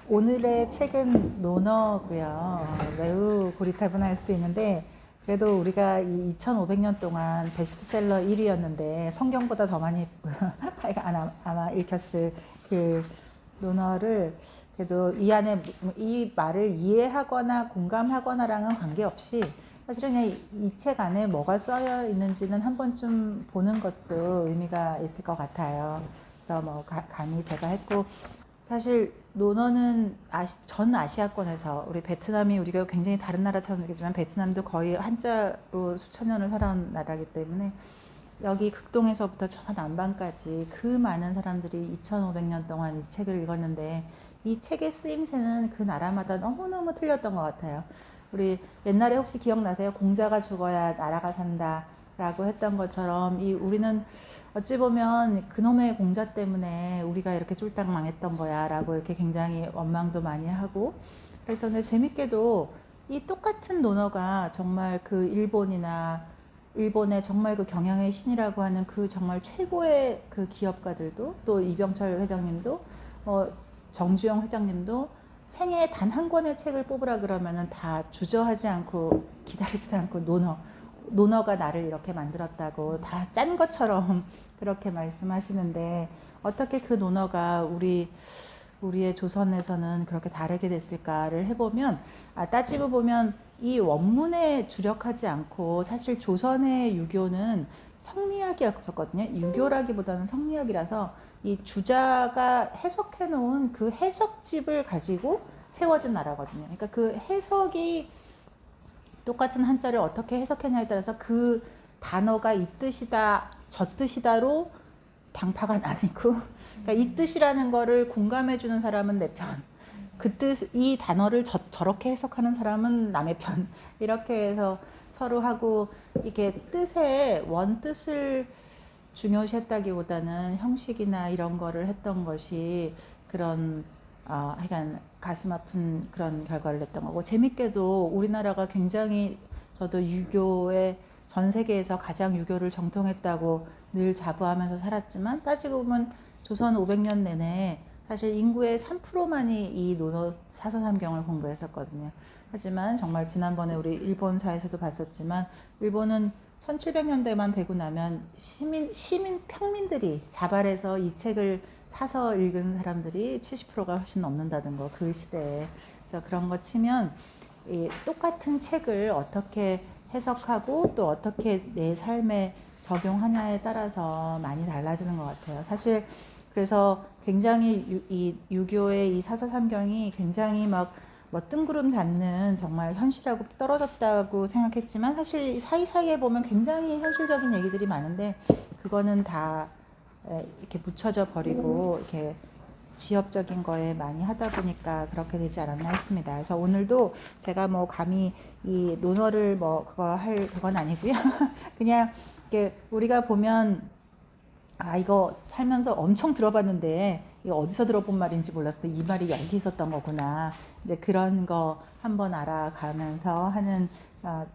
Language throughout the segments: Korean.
오늘의 책은 논어고요. 매우 고리타분할 수 있는데 그래도 우리가 이 2500년 동안 베스트셀러 1위였는데 성경보다 더 많이 아마 읽혔을 그 논어를 그래도 이 안에 이 말을 이해하거나 공감하거나랑은 관계없이 사실은 이 책 안에 뭐가 쓰여 있는지는 한 번쯤 보는 것도 의미가 있을 것 같아요. 그래서 뭐 강의 제가 했고 사실 논어는 전 아시아권에서 우리 베트남이 우리가 굉장히 다른 나라처럼 느끼지만 베트남도 거의 한자로 수천 년을 살아온 나라이기 때문에 여기 극동에서부터 저 남반까지 그 많은 사람들이 2500년 동안 이 책을 읽었는데 이 책의 쓰임새는 그 나라마다 너무너무 틀렸던 것 같아요. 우리 옛날에 혹시 기억나세요? 공자가 죽어야 나라가 산다 라고 했던 것처럼 우리는 어찌 보면 그놈의 공자 때문에 우리가 이렇게 쫄딱 망했던 거야 라고 이렇게 굉장히 원망도 많이 하고 그래서 근데 재밌게도 이 똑같은 논어가 정말 그 일본의 정말 그 경영의 신이라고 하는 그 정말 최고의 그 기업가들도 또 이병철 회장님도 정주영 회장님도 생애에 단 한 권의 책을 뽑으라 그러면은 다 주저하지 않고 기다리지 않고 논어가 나를 이렇게 만들었다고 다 짠 것처럼 그렇게 말씀하시는데 어떻게 그 논어가 우리의 조선에서는 그렇게 다르게 됐을까를 해보면 따지고 보면 이 원문에 주력하지 않고 사실 조선의 유교는 성리학이었었거든요. 유교라기보다는 성리학이라서 이 주자가 해석해 놓은 그 해석집을 가지고 세워진 나라거든요. 그러니까 그 해석이 똑같은 한자를 어떻게 해석했냐에 따라서 그 단어가 이 뜻이다 저 뜻이다로 당파가 나뉘고 그러니까 이 뜻이라는 거를 공감해주는 사람은 내 편, 이 단어를 저렇게 해석하는 사람은 남의 편 이렇게 해서 서로 하고 이게 원뜻을 중요시했다기보다는 형식이나 이런 거를 했던 것이 그런 하여간 가슴 아픈 그런 결과를 냈던 거고 재밌게도 우리나라가 굉장히 저도 유교에 전 세계에서 가장 유교를 정통했다고 늘 자부하면서 살았지만 따지고 보면 조선 500년 내내 사실 인구의 3%만이 이 논어 사서삼경을 공부했었거든요. 하지만 정말 지난번에 우리 일본사에서도 봤었지만 일본은 1700년대만 되고 나면 평민들이 자발해서 이 책을 사서 읽은 사람들이 70%가 훨씬 넘는다는 거, 그 시대에. 그래서 그런 거 치면 똑같은 책을 어떻게 해석하고 또 어떻게 내 삶에 적용하냐에 따라서 많이 달라지는 것 같아요. 사실 그래서 굉장히 이 유교의 이 사서삼경이 굉장히 뭐 뜬구름 잡는 정말 현실하고 떨어졌다고 생각했지만 사실 사이사이에 보면 굉장히 현실적인 얘기들이 많은데 그거는 다 이렇게 묻혀져 버리고 이렇게 지엽적인 거에 많이 하다 보니까 그렇게 되지 않았나 했습니다. 그래서 오늘도 제가 뭐 감히 이 논어를 그건 아니고요. 그냥 이렇게 우리가 보면 이거 살면서 엄청 들어봤는데 이거 어디서 들어본 말인지 몰랐어. 이 말이 여기 있었던 거구나. 이제 그런 거 한번 알아가면서 하는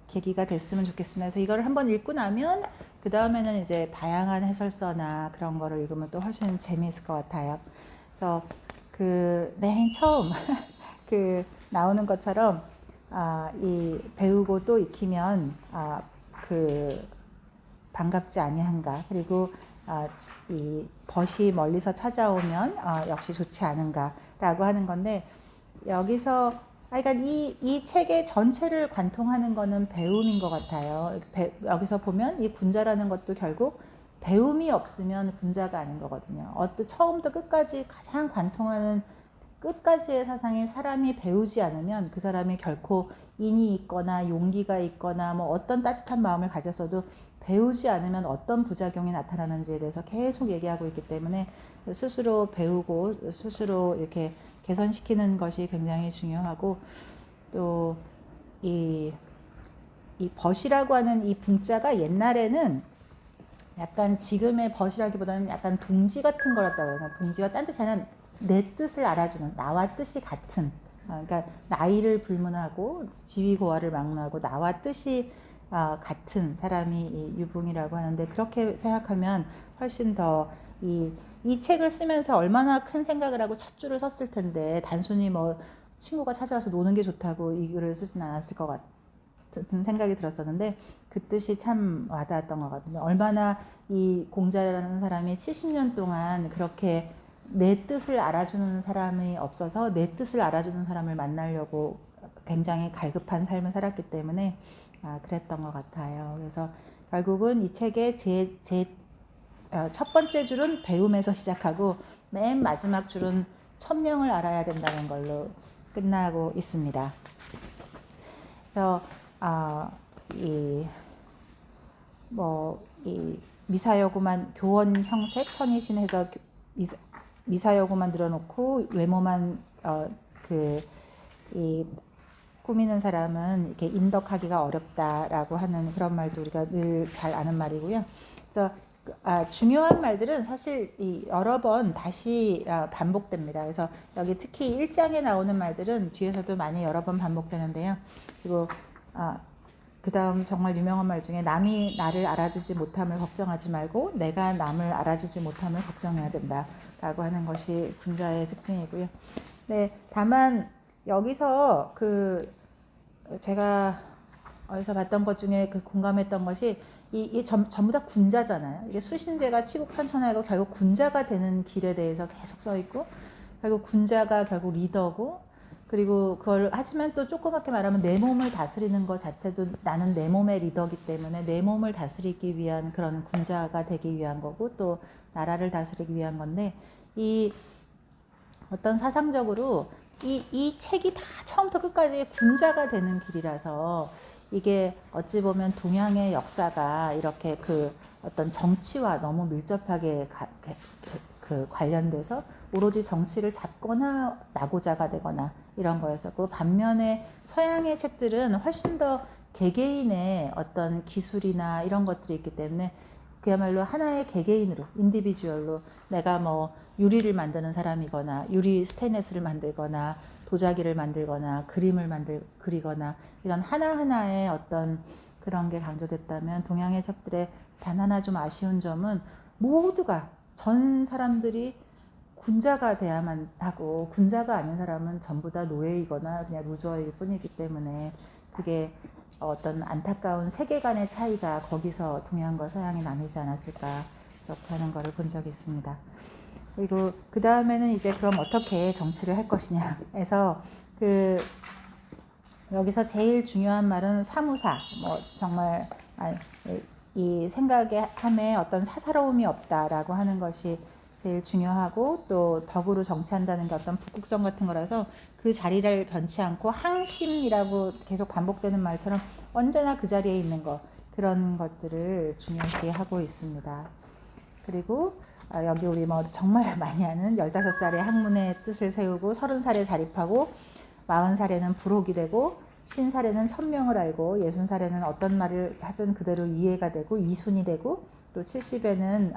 계기가 됐으면 좋겠습니다. 그래서 이걸 한번 읽고 나면 그 다음에는 이제 다양한 해설서나 그런 거를 읽으면 또 훨씬 재미있을 것 같아요. 그래서 그 맨 처음 그 나오는 것처럼 이 배우고 또 익히면 그 반갑지 아니한가 그리고 이 벗이 멀리서 찾아오면 역시 좋지 않은가라고 하는 건데 여기서 그러니까 이 책의 전체를 관통하는 거는 배움인 것 같아요. 여기서 보면 이 군자라는 것도 결국 배움이 없으면 군자가 아닌 거거든요. 처음부터 끝까지 가장 관통하는 끝까지의 사상에 사람이 배우지 않으면 그 사람이 결코 인이 있거나 용기가 있거나 뭐 어떤 따뜻한 마음을 가졌어도 배우지 않으면 어떤 부작용이 나타나는지에 대해서 계속 얘기하고 있기 때문에 스스로 배우고 스스로 이렇게 개선시키는 것이 굉장히 중요하고 또 이 벗이라고 하는 이 분자가 옛날에는 약간 지금의 벗이라기보다는 약간 동지 같은 거였다고 해요. 동지가 딴 뜻이 아니라 내 뜻을 알아주는 나와 뜻이 같은 그러니까 나이를 불문하고 지위고하를 막론하고 나와 뜻이 같은 사람이 이 유붕이라고 하는데, 그렇게 생각하면 훨씬 더 이 책을 쓰면서 얼마나 큰 생각을 하고 첫 줄을 썼을 텐데, 단순히 뭐 친구가 찾아와서 노는 게 좋다고 이 글을 쓰진 않았을 것 같은 생각이 들었었는데, 그 뜻이 참 와닿았던 것 같거든요. 얼마나 이 공자라는 사람이 70년 동안 그렇게 내 뜻을 알아주는 사람이 없어서 내 뜻을 알아주는 사람을 만나려고 굉장히 갈급한 삶을 살았기 때문에 그랬던 것 같아요. 그래서 결국은 이 책의 첫 번째 줄은 배움에서 시작하고 맨 마지막 줄은 천명을 알아야 된다는 걸로 끝나고 있습니다. 그래서 이 미사여구만 교원 형색 선이신 해서 미사여구만 늘어놓고 외모만 꾸미는 사람은 이렇게 인덕하기가 어렵다라고 하는 그런 말도 우리가 늘 잘 아는 말이고요. 그래서 중요한 말들은 사실 여러 번 다시 반복됩니다. 그래서 여기 특히 1장에 나오는 말들은 뒤에서도 많이 여러 번 반복되는데요. 그리고 그 다음 정말 유명한 말 중에 남이 나를 알아주지 못함을 걱정하지 말고 내가 남을 알아주지 못함을 걱정해야 된다라고 하는 것이 군자의 특징이고요. 네, 다만 여기서 제가 어디서 봤던 것 중에 공감했던 것이 전부 다 군자잖아요. 이게 수신제가 치국편천하고 결국 군자가 되는 길에 대해서 계속 써 있고, 결국 군자가 결국 리더고, 그리고 그걸 하지만 또 조그맣게 말하면 내 몸을 다스리는 것 자체도 나는 내 몸의 리더기 때문에 내 몸을 다스리기 위한 그런 군자가 되기 위한 거고, 또 나라를 다스리기 위한 건데, 이 어떤 사상적으로 이 책이 다 처음부터 끝까지 군자가 되는 길이라서, 이게 어찌 보면 동양의 역사가 이렇게 어떤 정치와 너무 밀접하게 관련돼서 오로지 정치를 잡거나 나고자가 되거나 이런 거였었고, 반면에 서양의 책들은 훨씬 더 개개인의 어떤 기술이나 이런 것들이 있기 때문에 그야말로 하나의 개개인으로, 인디비주얼로 내가 뭐 유리를 만드는 사람이거나 유리 스테인레스를 만들거나 도자기를 만들거나 그림을 그리거나 이런 하나하나의 어떤 그런 게 강조됐다면, 동양의 책들의 단 하나 좀 아쉬운 점은 모두가 전 사람들이 군자가 돼야만 하고, 군자가 아닌 사람은 전부 다 노예이거나 그냥 루저일 뿐이기 때문에 그게 어떤 안타까운 세계관의 차이가 거기서 동양과 서양이 나뉘지 않았을까, 그렇게 하는 거를 본 적이 있습니다. 그리고 그 다음에는 이제 그럼 어떻게 정치를 할 것이냐 해서 여기서 제일 중요한 말은 사무사, 정말 이 생각에 어떤 사사로움이 없다라고 하는 것이 제일 중요하고, 또 덕으로 정치한다는 게 어떤 북극성 같은 거라서 그 자리를 변치 않고 항심이라고 계속 반복되는 말처럼 언제나 그 자리에 있는 것, 그런 것들을 중요시 하고 있습니다. 그리고 여기 우리 정말 많이 하는 15살에 학문의 뜻을 세우고 30살에 자립하고 40살에는 부록이 되고 50살에는 천명을 알고 60살에는 어떤 말을 하든 그대로 이해가 되고 이순이 되고, 또 70에는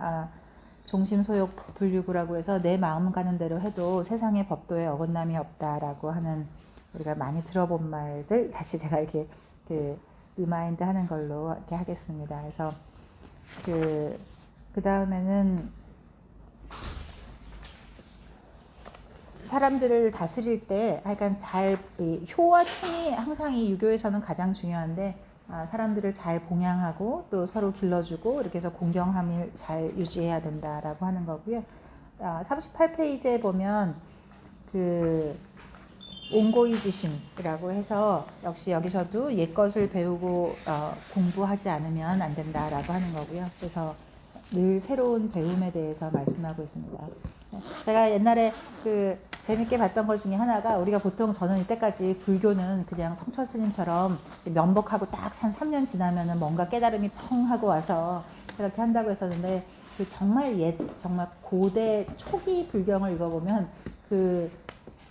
종심소욕 불유구라고 해서 내 마음 가는 대로 해도 세상의 법도에 어긋남이 없다라고 하는, 우리가 많이 들어본 말들 다시 제가 이렇게 리마인드 하는 걸로 이렇게 하겠습니다. 그래서 그 다음에는 사람들을 다스릴 때 약간 효와 충이 항상 이 유교에서는 가장 중요한데, 사람들을 잘 봉양하고 또 서로 길러주고 이렇게 해서 공경함을 잘 유지해야 된다라고 하는 거고요. 38페이지에 보면 옹고이지심이라고 해서 역시 여기서도 옛것을 배우고 공부하지 않으면 안 된다라고 하는 거고요. 그래서 늘 새로운 배움에 대해서 말씀하고 있습니다. 제가 옛날에 재밌게 봤던 것 중에 하나가, 우리가 보통 저는 이때까지 불교는 그냥 성철 스님처럼 면복하고 딱 한 3년 지나면은 뭔가 깨달음이 펑 하고 와서 그렇게 한다고 했었는데, 정말 고대 초기 불경을 읽어보면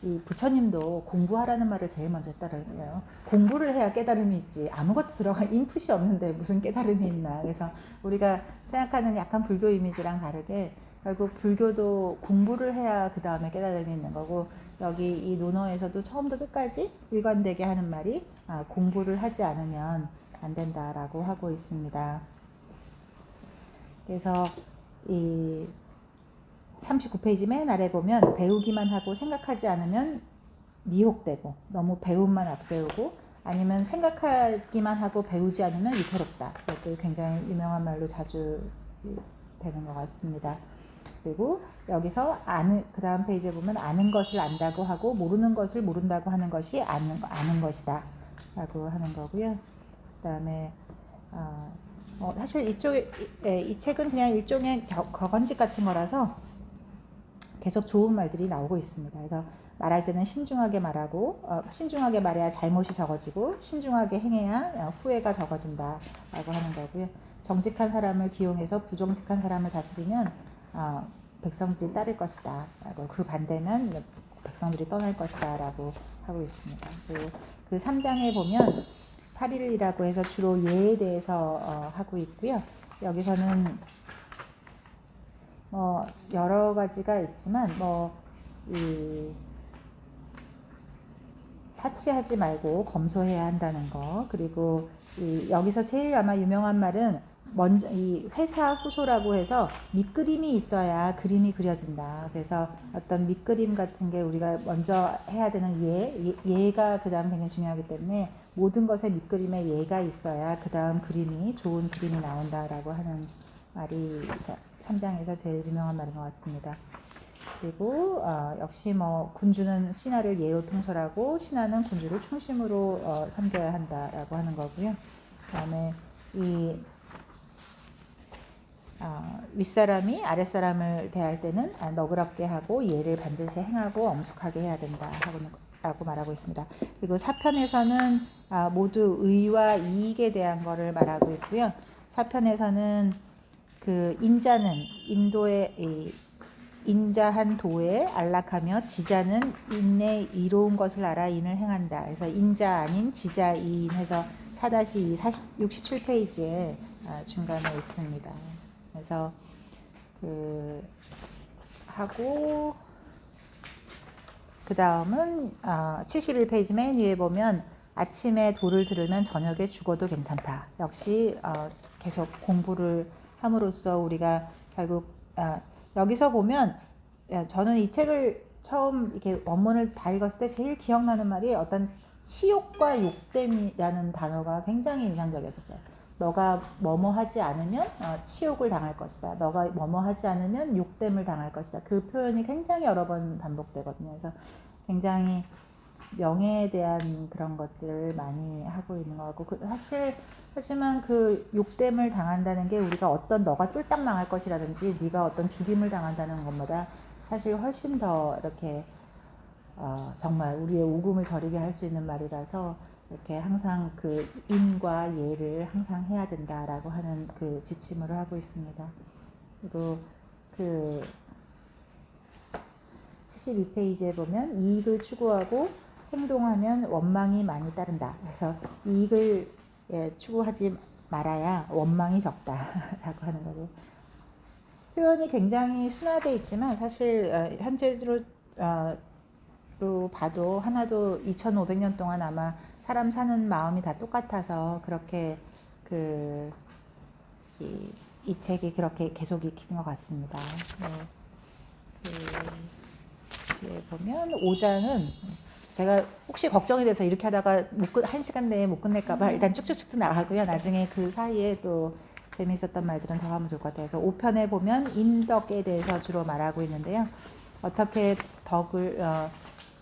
이 부처님도 공부하라는 말을 제일 먼저 했다라고요. 공부를 해야 깨달음이 있지, 아무것도 들어간 인풋이 없는데 무슨 깨달음이 있나. 그래서 우리가 생각하는 약간 불교 이미지랑 다르게 결국 불교도 공부를 해야 그 다음에 깨달음이 있는 거고, 여기 이 논어에서도 처음부터 끝까지 일관되게 하는 말이 공부를 하지 않으면 안 된다라고 하고 있습니다. 그래서 이 39페이지 맨 아래 보면 배우기만 하고 생각하지 않으면 미혹되고 너무 배움만 앞세우고 아니면 생각하기만 하고 배우지 않으면 위태롭다. 이것도 굉장히 유명한 말로 자주 되는 것 같습니다. 그리고 여기서 그 다음 페이지에 보면 아는 것을 안다고 하고 모르는 것을 모른다고 하는 것이 아는 것이다 라고 하는 거고요. 그 다음에 사실 이 책은 그냥 일종의 격언집 같은 거라서 계속 좋은 말들이 나오고 있습니다. 그래서 말할 때는 신중하게 말하고 신중하게 말해야 잘못이 적어지고 신중하게 행해야 후회가 적어진다 라고 하는 거고요. 정직한 사람을 기용해서 부정직한 사람을 다스리면 백성들이 따를 것이다 라고, 그 반대는 백성들이 떠날 것이다 라고 하고 있습니다. 그리고 그 3장에 보면 8일이라고 해서 주로 예에 대해서 하고 있고요. 여기서는 여러 가지가 있지만 사치하지 말고 검소해야 한다는 거, 그리고 여기서 제일 아마 유명한 말은 먼저 이 회사 후소라고 해서 밑그림이 있어야 그림이 그려진다. 그래서 어떤 밑그림 같은 게 우리가 먼저 해야 되는 예가 그 다음 굉장히 중요하기 때문에 모든 것에 밑그림에 예가 있어야 그 다음 좋은 그림이 나온다라고 하는 말이 3장에서 제일 유명한 말인 것 같습니다. 그리고 역시 군주는 신하를 예로 통솔하고 신하는 군주를 충심으로 섬겨야 한다라고 하는 거고요. 그다음에 윗사람이 아랫사람을 대할 때는 너그럽게 하고 예를 반드시 행하고 엄숙하게 해야 된다라고 말하고 있습니다. 그리고 4편에서는 모두 의와 이익에 대한 것을 말하고 있고요. 4편에서는 그 인자한 도에 안락하며 지자는 인내 이로운 것을 알아 인을 행한다. 그래서 인자 아닌 지자인 해서 4-2 67페이지에 중간에 있습니다. 그래서 하고 그 다음은 71페이지 맨 위에 보면 아침에 도를 들으면 저녁에 죽어도 괜찮다. 역시 계속 공부를 함으로써 우리가 결국 여기서 보면 저는 이 책을 처음 이렇게 원문을 다 읽었을 때 제일 기억나는 말이 어떤 치욕과 욕됨이라는 단어가 굉장히 인상적이었어요. 너가 뭐뭐 하지 않으면 치욕을 당할 것이다. 너가 뭐뭐 하지 않으면 욕됨을 당할 것이다. 그 표현이 굉장히 여러 번 반복되거든요. 그래서 굉장히 명예에 대한 그런 것들을 많이 하고 있는 것 같고, 하지만 그 욕됨을 당한다는 게 우리가 너가 쫄딱 망할 것이라든지 네가 어떤 죽임을 당한다는 것보다 사실 훨씬 더 이렇게 정말 우리의 오금을 저리게 할 수 있는 말이라서 이렇게 항상 그 인과 예를 항상 해야 된다라고 하는 그 지침을 하고 있습니다. 그리고 72페이지에 보면 이익을 추구하고 행동하면 원망이 많이 따른다. 그래서 이익을 추구하지 말아야 원망이 적다라고 하는 거고, 표현이 굉장히 순화되어 있지만 사실 현재로 봐도 하나도 2500년 동안 아마 사람 사는 마음이 다 똑같아서 그렇게 이 책이 그렇게 계속 읽힌 것 같습니다. 보면 5장은 제가 혹시 걱정이 돼서 이렇게 하다가 1시간 내에 못 끝낼까봐 일단 쭉쭉쭉 나가고요. 나중에 그 사이에 또 재미있었던 말들은 더 하면 좋을 것 같아요. 그래서 5편에 보면 인덕에 대해서 주로 말하고 있는데요. 어떻게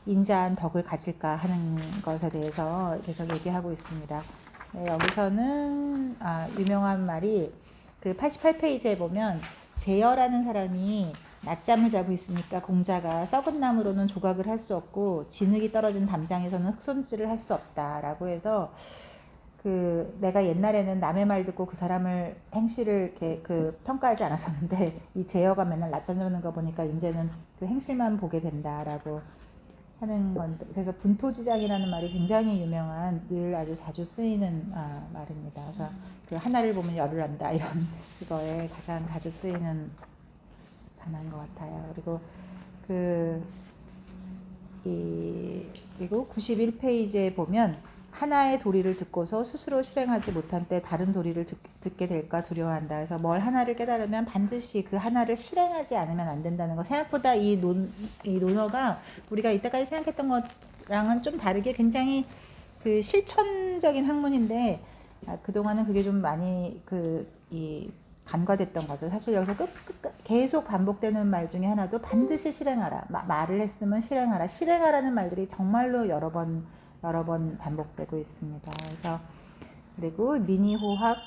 인자한 덕을 가질까 하는 것에 대해서 계속 얘기하고 있습니다. 여기서는 유명한 말이 그 88페이지에 보면 제열하는 사람이 낮잠을 자고 있으니까 공자가 썩은 나무로는 조각을 할 수 없고 진흙이 떨어진 담장에서는 흙손질을 할 수 없다라고 해서 내가 옛날에는 남의 말 듣고 그 사람을 행실을 이렇게 평가하지 않았었는데 이 제어가 맨날 낮잠 자는 거 보니까 이제는 그 행실만 보게 된다라고 하는 건데, 그래서 분토지장이라는 말이 굉장히 유명한 늘 아주 자주 쓰이는 말입니다. 그래서 그 하나를 보면 열을 안다 이런 그거에 가장 자주 쓰이는 단어인 것 같아요. 그리고 그리고 91페이지에 보면 하나의 도리를 듣고서 스스로 실행하지 못한 때 다른 도리를 듣게 될까 두려워한다. 그래서 뭘 하나를 깨달으면 반드시 그 하나를 실행하지 않으면 안 된다는 거. 생각보다 이 논어가 우리가 이때까지 생각했던 것랑은 좀 다르게 굉장히 그 실천적인 학문인데 그동안은 그게 좀 많이 간과됐던 거죠. 사실 여기서 계속 반복되는 말 중에 하나도 반드시 실행하라. 말을 했으면 실행하라. 실행하라는 말들이 정말로 여러 번 반복되고 있습니다. 그래서 그리고 미니호학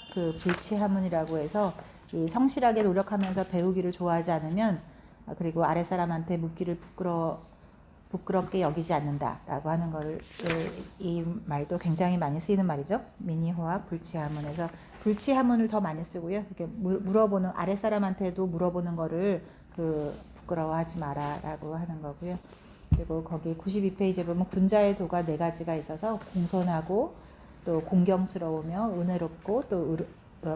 불치하문이라고 해서 이 성실하게 노력하면서 배우기를 좋아하지 않으면 그리고 아랫사람한테 묻기를 부끄럽게 여기지 않는다라고 하는 거를 이 말도 굉장히 많이 쓰이는 말이죠. 미니호학 불치하문에서 불치하문을 더 많이 쓰고요. 이렇게 물어보는 아랫사람한테도 물어보는 거를 부끄러워하지 마라라고 하는 거고요. 그리고 거기 92페이지에 보면 군자의 도가 4가지가 있어서 공손하고 또 공경스러우며 은혜롭고 또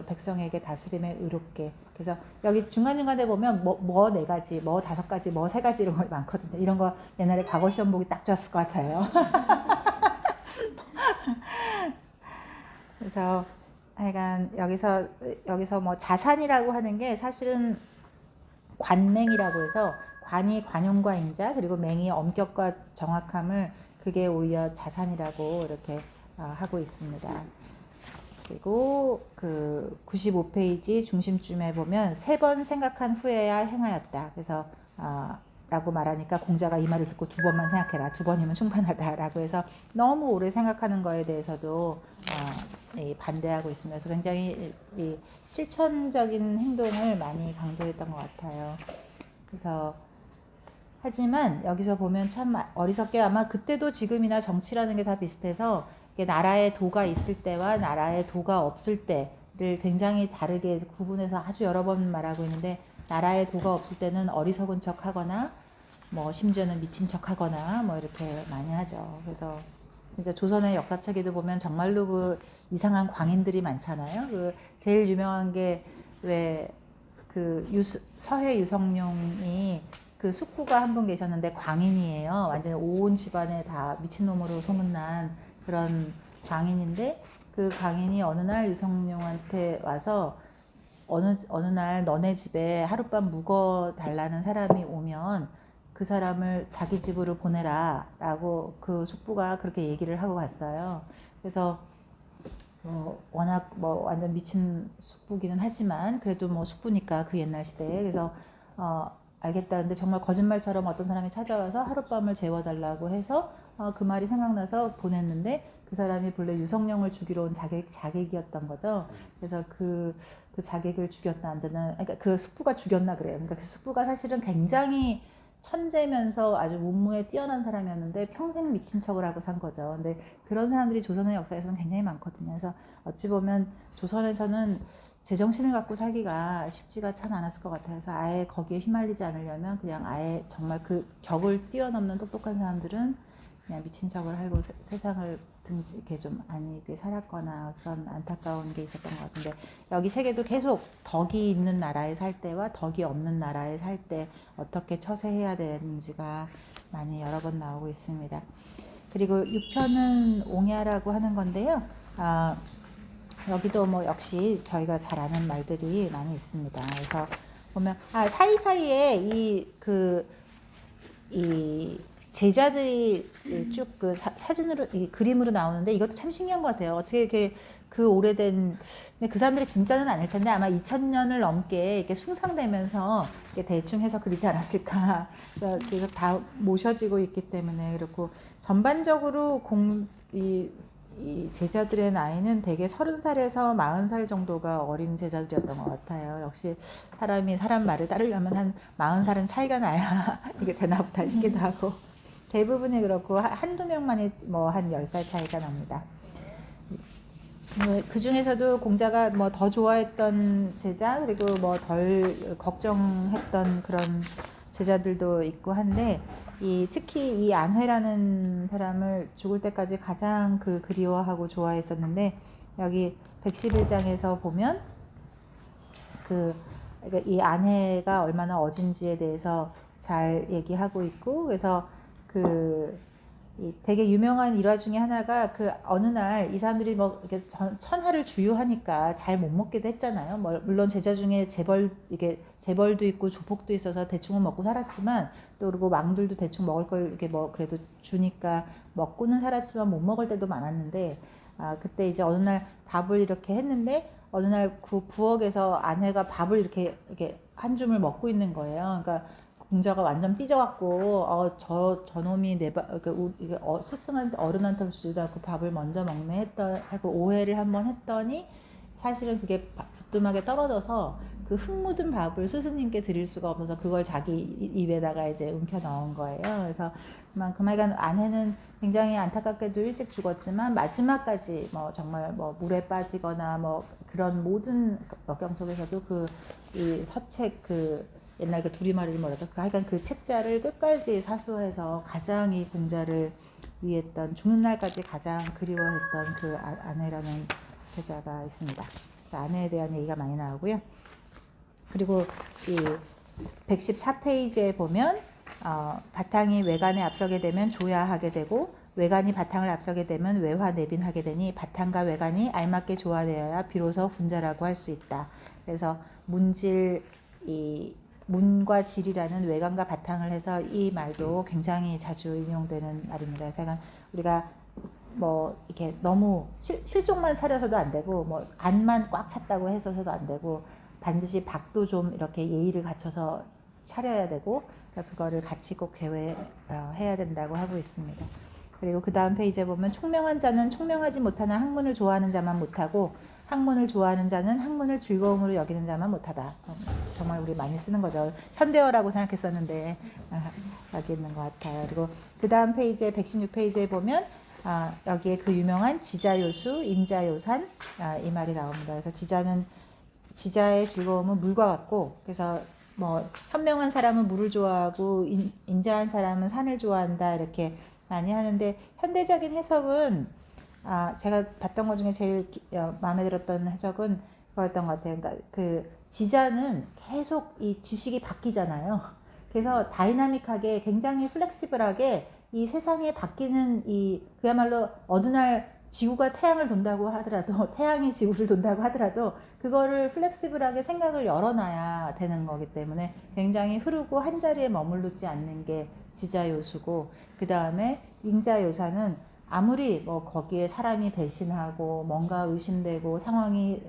백성에게 다스림에 의롭게. 그래서 여기 중간중간에 보면 뭐 4가지, 뭐 5가지, 뭐 3가지 이런 거 많거든요. 이런 거 옛날에 과거 시험 보기 딱 좋았을 것 같아요. 그래서 하여간 여기서 뭐 자산이라고 하는 게 사실은 관맹이라고 해서 관이 관용과 인자 그리고 맹이 엄격과 정확함을 그게 오히려 자산이라고 이렇게 하고 있습니다. 그리고 95페이지 중심쯤에 보면 3번 생각한 후에야 행하였다. 그래서 라고 말하니까 공자가 이 말을 듣고 2번만 생각해라. 2번이면 충분하다라고 해서 너무 오래 생각하는 거에 대해서도 반대하고 있습니다. 그래서 굉장히 이 실천적인 행동을 많이 강조했던 것 같아요. 그래서 하지만 여기서 보면 참 어리석게 아마 그때도 지금이나 정치라는 게 다 비슷해서 나라의 도가 있을 때와 나라의 도가 없을 때를 굉장히 다르게 구분해서 아주 여러 번 말하고 있는데 나라의 도가 없을 때는 어리석은 척 하거나 뭐 심지어는 미친 척 하거나 뭐 이렇게 많이 하죠. 그래서 진짜 조선의 역사책에도 보면 정말로 그 이상한 광인들이 많잖아요. 제일 유명한 게 왜 서해 유성룡이 숙부가 한 분 계셨는데 광인이에요. 완전 온 집안에 다 미친놈으로 소문난 그런 광인인데 그 광인이 어느 날 유성룡한테 와서 어느 날 너네 집에 하룻밤 묵어 달라는 사람이 오면 그 사람을 자기 집으로 보내라 라고 그 숙부가 그렇게 얘기를 하고 갔어요. 그래서 워낙 완전 미친 숙부기는 하지만 그래도 숙부니까 그 옛날 시대에 그래서 알겠다는데 정말 거짓말처럼 어떤 사람이 찾아와서 하룻밤을 재워달라고 해서 그 말이 생각나서 보냈는데 그 사람이 본래 유성룡을 죽이러 온 자객이었던 거죠. 그래서 그 자객을 죽였다 앉아는 그러니까 그 숙부가 죽였나 그래요. 그러니까 그 숙부가 사실은 굉장히 천재면서 아주 문무에 뛰어난 사람이었는데 평생 미친 척을 하고 산 거죠. 근데 그런 사람들이 조선의 역사에서는 굉장히 많거든요. 그래서 어찌 보면 조선에서는 제정신을 갖고 살기가 쉽지가 참 않았을 것 같아요. 그래서 아예 거기에 휘말리지 않으려면 그냥 아예 정말 그 격을 뛰어넘는 똑똑한 사람들은 그냥 미친 척을 하고 세상을 이렇게 좀 아니게 살았거나 그런 안타까운 게 있었던 것 같은데 여기 책에도 계속 덕이 있는 나라에 살 때와 덕이 없는 나라에 살 때 어떻게 처세해야 되는지가 많이 여러 번 나오고 있습니다. 그리고 6편은 옹야라고 하는 건데요. 여기도 역시 저희가 잘 아는 말들이 많이 있습니다. 그래서 보면 사이사이에 이 제자들이 쭉 사진으로 그림으로 나오는데 이것도 참 신기한 것 같아요. 어떻게 이렇게 그 오래된 근데 그 사람들이 진짜는 아닐 텐데 아마 2000년을 넘게 이렇게 숭상되면서 이렇게 대충 해서 그리지 않았을까. 그래서 다 모셔지고 있기 때문에 그렇고 전반적으로 이 제자들의 나이는 대개 30살에서 40살 정도가 어린 제자들이었던 것 같아요. 역시 사람이 사람 말을 따르려면 한 40살은 차이가 나야 이게 되나 보다 싶기도 하고 대부분이 그렇고 한두 명만이 한 10살 차이가 납니다. 그 중에서도 공자가 더 좋아했던 제자 그리고 덜 걱정했던 그런 제자들도 있고 한데 특히 이 안회라는 사람을 죽을 때까지 가장 그리워하고 좋아했었는데 여기 111장에서 보면 그러니까 이 안회가 얼마나 어진지에 대해서 잘 얘기하고 있고 그래서 되게 유명한 일화 중에 하나가 그 어느 날 이 사람들이 뭐 이렇게 천하를 주유하니까 잘 못 먹기도 했잖아요. 물론 제자 중에 재벌도 있고 조폭도 있어서 대충은 먹고 살았지만 또 그리고 왕들도 대충 먹을 걸 이렇게 뭐 그래도 주니까 먹고는 살았지만 못 먹을 때도 많았는데 그때 이제 어느 날 밥을 이렇게 했는데 어느 날 그 부엌에서 아내가 밥을 이렇게 한 줌을 먹고 있는 거예요. 그러니까 공자가 완전 삐져갖고 저놈이 스승한 어른한테 주지도 않고 밥을 먼저 먹네 하고 오해를 한번 했더니 사실은 그게 부뚜막에 떨어져서 그 흙 묻은 밥을 스승님께 드릴 수가 없어서 그걸 자기 입에다가 이제 움켜 넣은 거예요. 그래서 그만큼 아내는 굉장히 안타깝게도 일찍 죽었지만 마지막까지 뭐 정말 뭐 물에 빠지거나 뭐 그런 모든 역경 속에서도 이 서책 옛날 그 두리마리를 뭐라죠? 하여간 그 책자를 끝까지 사수해서 가장 이 공자를 위했던 죽는 날까지 가장 그리워했던 그 아내라는 제자가 있습니다. 그 아내에 대한 얘기가 많이 나오고요. 그리고 이 114페이지에 보면 바탕이 외관에 앞서게 되면 조야하게 되고 외관이 바탕을 앞서게 되면 외화내빈하게 되니 바탕과 외관이 알맞게 조화되어야 비로소 분자라고 할 수 있다. 그래서 문과 질이라는 외관과 바탕을 해서 이 말도 굉장히 자주 인용되는 말입니다. 그래서 우리가 뭐 이렇게 너무 실속만 차려서도 안 되고 뭐 안만 꽉 찼다고 해서도 안 되고 반드시 박도 좀 이렇게 예의를 갖춰서 차려야 되고 그거를 같이 꼭 제외해야 된다고 하고 있습니다. 그리고 그 다음 페이지에 보면 총명한 자는 총명하지 못하나 학문을 좋아하는 자만 못하고 학문을 좋아하는 자는 학문을 즐거움으로 여기는 자만 못하다. 정말 우리 많이 쓰는 거죠. 현대어라고 생각했었는데 여기 있는 것 같아요. 그리고 그 다음 페이지에 116페이지에 보면 여기에 그 유명한 지자요수, 인자요산 이 말이 나옵니다. 그래서 지자의 즐거움은 물과 같고 그래서 뭐 현명한 사람은 물을 좋아하고 인자한 사람은 산을 좋아한다 이렇게 많이 하는데 현대적인 해석은 제가 봤던 것 중에 제일 마음에 들었던 해석은 그거였던 것 같아요. 그러니까 그 지자는 계속 이 지식이 바뀌잖아요. 그래서 다이나믹하게 굉장히 플렉시블하게 이 세상에 바뀌는 그야말로 어느 날 지구가 태양을 돈다고 하더라도 태양이 지구를 돈다고 하더라도 그거를 플렉시블하게 생각을 열어놔야 되는 거기 때문에 굉장히 흐르고 한 자리에 머무르지 않는 게 지자요수고 그 다음에 인자요사는 아무리 뭐 거기에 사람이 배신하고 뭔가 의심되고 상황이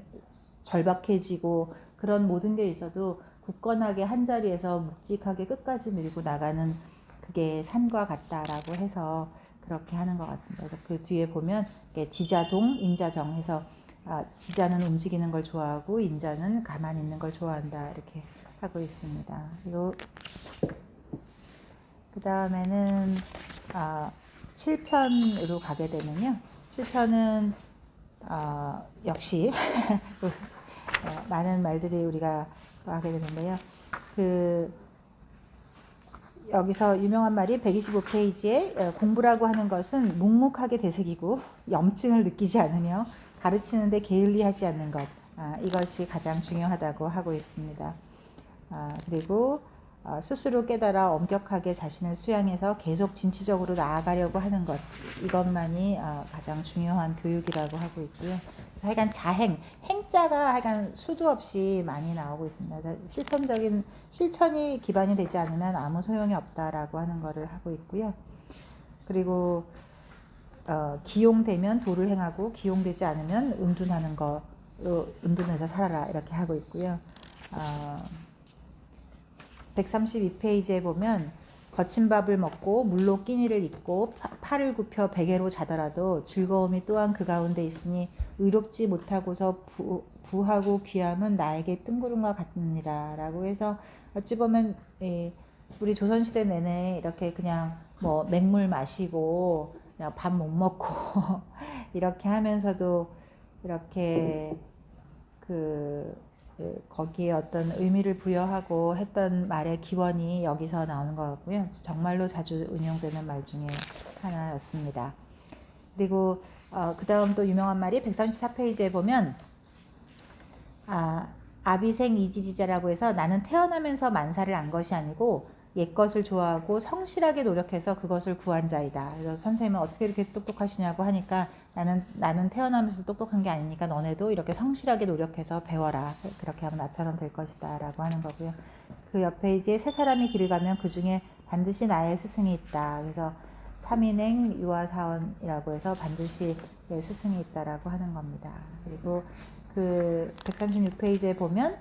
절박해지고 그런 모든 게 있어도 굳건하게 한 자리에서 묵직하게 끝까지 밀고 나가는 그게 산과 같다라고 해서 그렇게 하는 것 같습니다. 그래서 그 뒤에 보면 지자동, 인자정 해서 지자는 움직이는 걸 좋아하고 인자는 가만히 있는 걸 좋아한다 이렇게 하고 있습니다. 그리고 그 다음에는 7편으로 가게 되면요. 7편은 역시 많은 말들이 우리가 하게 되는데요. 여기서 유명한 말이 125페이지에 공부라고 하는 것은 묵묵하게 되새기고 염증을 느끼지 않으며 가르치는데 게을리하지 않는 것 이것이 가장 중요하다고 하고 있습니다. 그리고 스스로 깨달아 엄격하게 자신을 수양해서 계속 진취적으로 나아가려고 하는 것 이것만이 가장 중요한 교육이라고 하고 있고요. 그래서 하여간 자행, 행자가 하여간 수도 없이 많이 나오고 있습니다. 실천이 기반이 되지 않으면 아무 소용이 없다라고 하는 것을 하고 있고요. 그리고 기용되면 도를 행하고 기용되지 않으면 은둔하는 거 은둔해서 살아라 이렇게 하고 있고요. 132페이지에 보면 거친 밥을 먹고 물로 끼니를 입고 팔을 굽혀 베개로 자더라도 즐거움이 또한 그 가운데 있으니 의롭지 못하고서 부하고 귀함은 나에게 뜬구름과 같느니라 라고 해서 어찌 보면 우리 조선시대 내내 이렇게 그냥 뭐 맹물 마시고 그냥 밥 못 먹고 이렇게 하면서도 이렇게 거기에 어떤 의미를 부여하고 했던 말의 기원이 여기서 나오는 것 같고요. 정말로 자주 운용되는 말 중에 하나였습니다. 그리고 그 다음 또 유명한 말이 134페이지에 보면 아비생 이지지자라고 해서 나는 태어나면서 만사를 안 것이 아니고 옛것을 좋아하고 성실하게 노력해서 그것을 구한 자이다. 그래서 선생님은 어떻게 이렇게 똑똑하시냐고 하니까 나는 태어나면서 똑똑한 게 아니니까 너네도 이렇게 성실하게 노력해서 배워라. 그렇게 하면 나처럼 될 것이다. 라고 하는 거고요. 그 옆에 이제 세 사람이 길을 가면 그 중에 반드시 나의 스승이 있다. 그래서 삼인행 유아사원이라고 해서 반드시 내 스승이 있다라고 하는 겁니다. 그리고 그 136페이지에 보면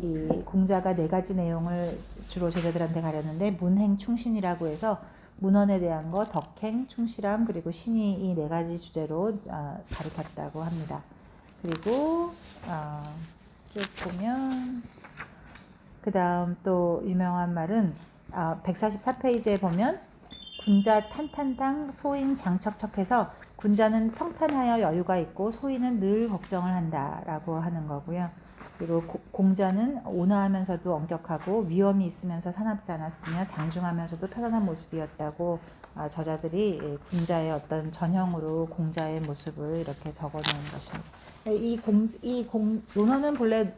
이 공자가 네 가지 내용을 주로 제자들한테 가렸는데 문행 충신이라고 해서 문헌에 대한 거, 덕행, 충실함, 그리고 신이 이 네 가지 주제로 가르쳤다고 합니다. 그리고 쭉 보면 그 다음 또 유명한 말은 144페이지에 보면 군자 탄탄당 소인 장척척해서 군자는 평탄하여 여유가 있고 소인은 늘 걱정을 한다라고 하는 거고요. 그리고 공자는 온화하면서도 엄격하고 위험이 있으면서 사납지 않았으며 장중하면서도 편안한 모습이었다고 저자들이 군자의 어떤 전형으로 공자의 모습을 이렇게 적어놓은 것입니다. 논어는 본래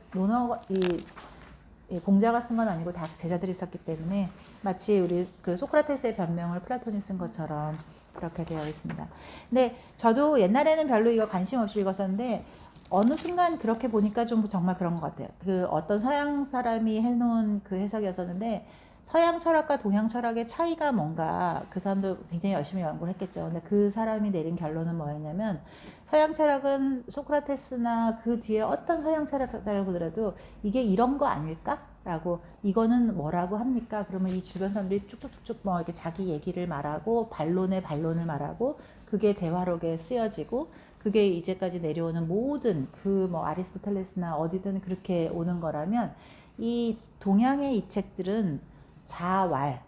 공자가 쓴 건 아니고 다 제자들이 썼기 때문에 마치 우리 그 소크라테스의 변명을 플라톤이 쓴 것처럼 그렇게 되어 있습니다. 근데 저도 옛날에는 별로 이거 관심 없이 읽었었는데 어느 순간 그렇게 보니까 좀 정말 그런 것 같아요. 그 어떤 서양 사람이 해놓은 그 해석이었었는데 서양 철학과 동양 철학의 차이가 뭔가 그 사람도 굉장히 열심히 연구를 했겠죠. 근데 그 사람이 내린 결론은 뭐였냐면 서양 철학은 소크라테스나 그 뒤에 어떤 서양 철학자를 보더라도 이게 이런 거 아닐까? 라고 이거는 뭐라고 합니까? 그러면 이 주변 사람들이 쭉쭉쭉쭉 뭐 이렇게 자기 얘기를 말하고 반론을 말하고 그게 대화록에 쓰여지고 그게 이제까지 내려오는 모든 그 뭐 아리스토텔레스나 어디든 그렇게 오는 거라면 이 동양의 이 책들은 자왈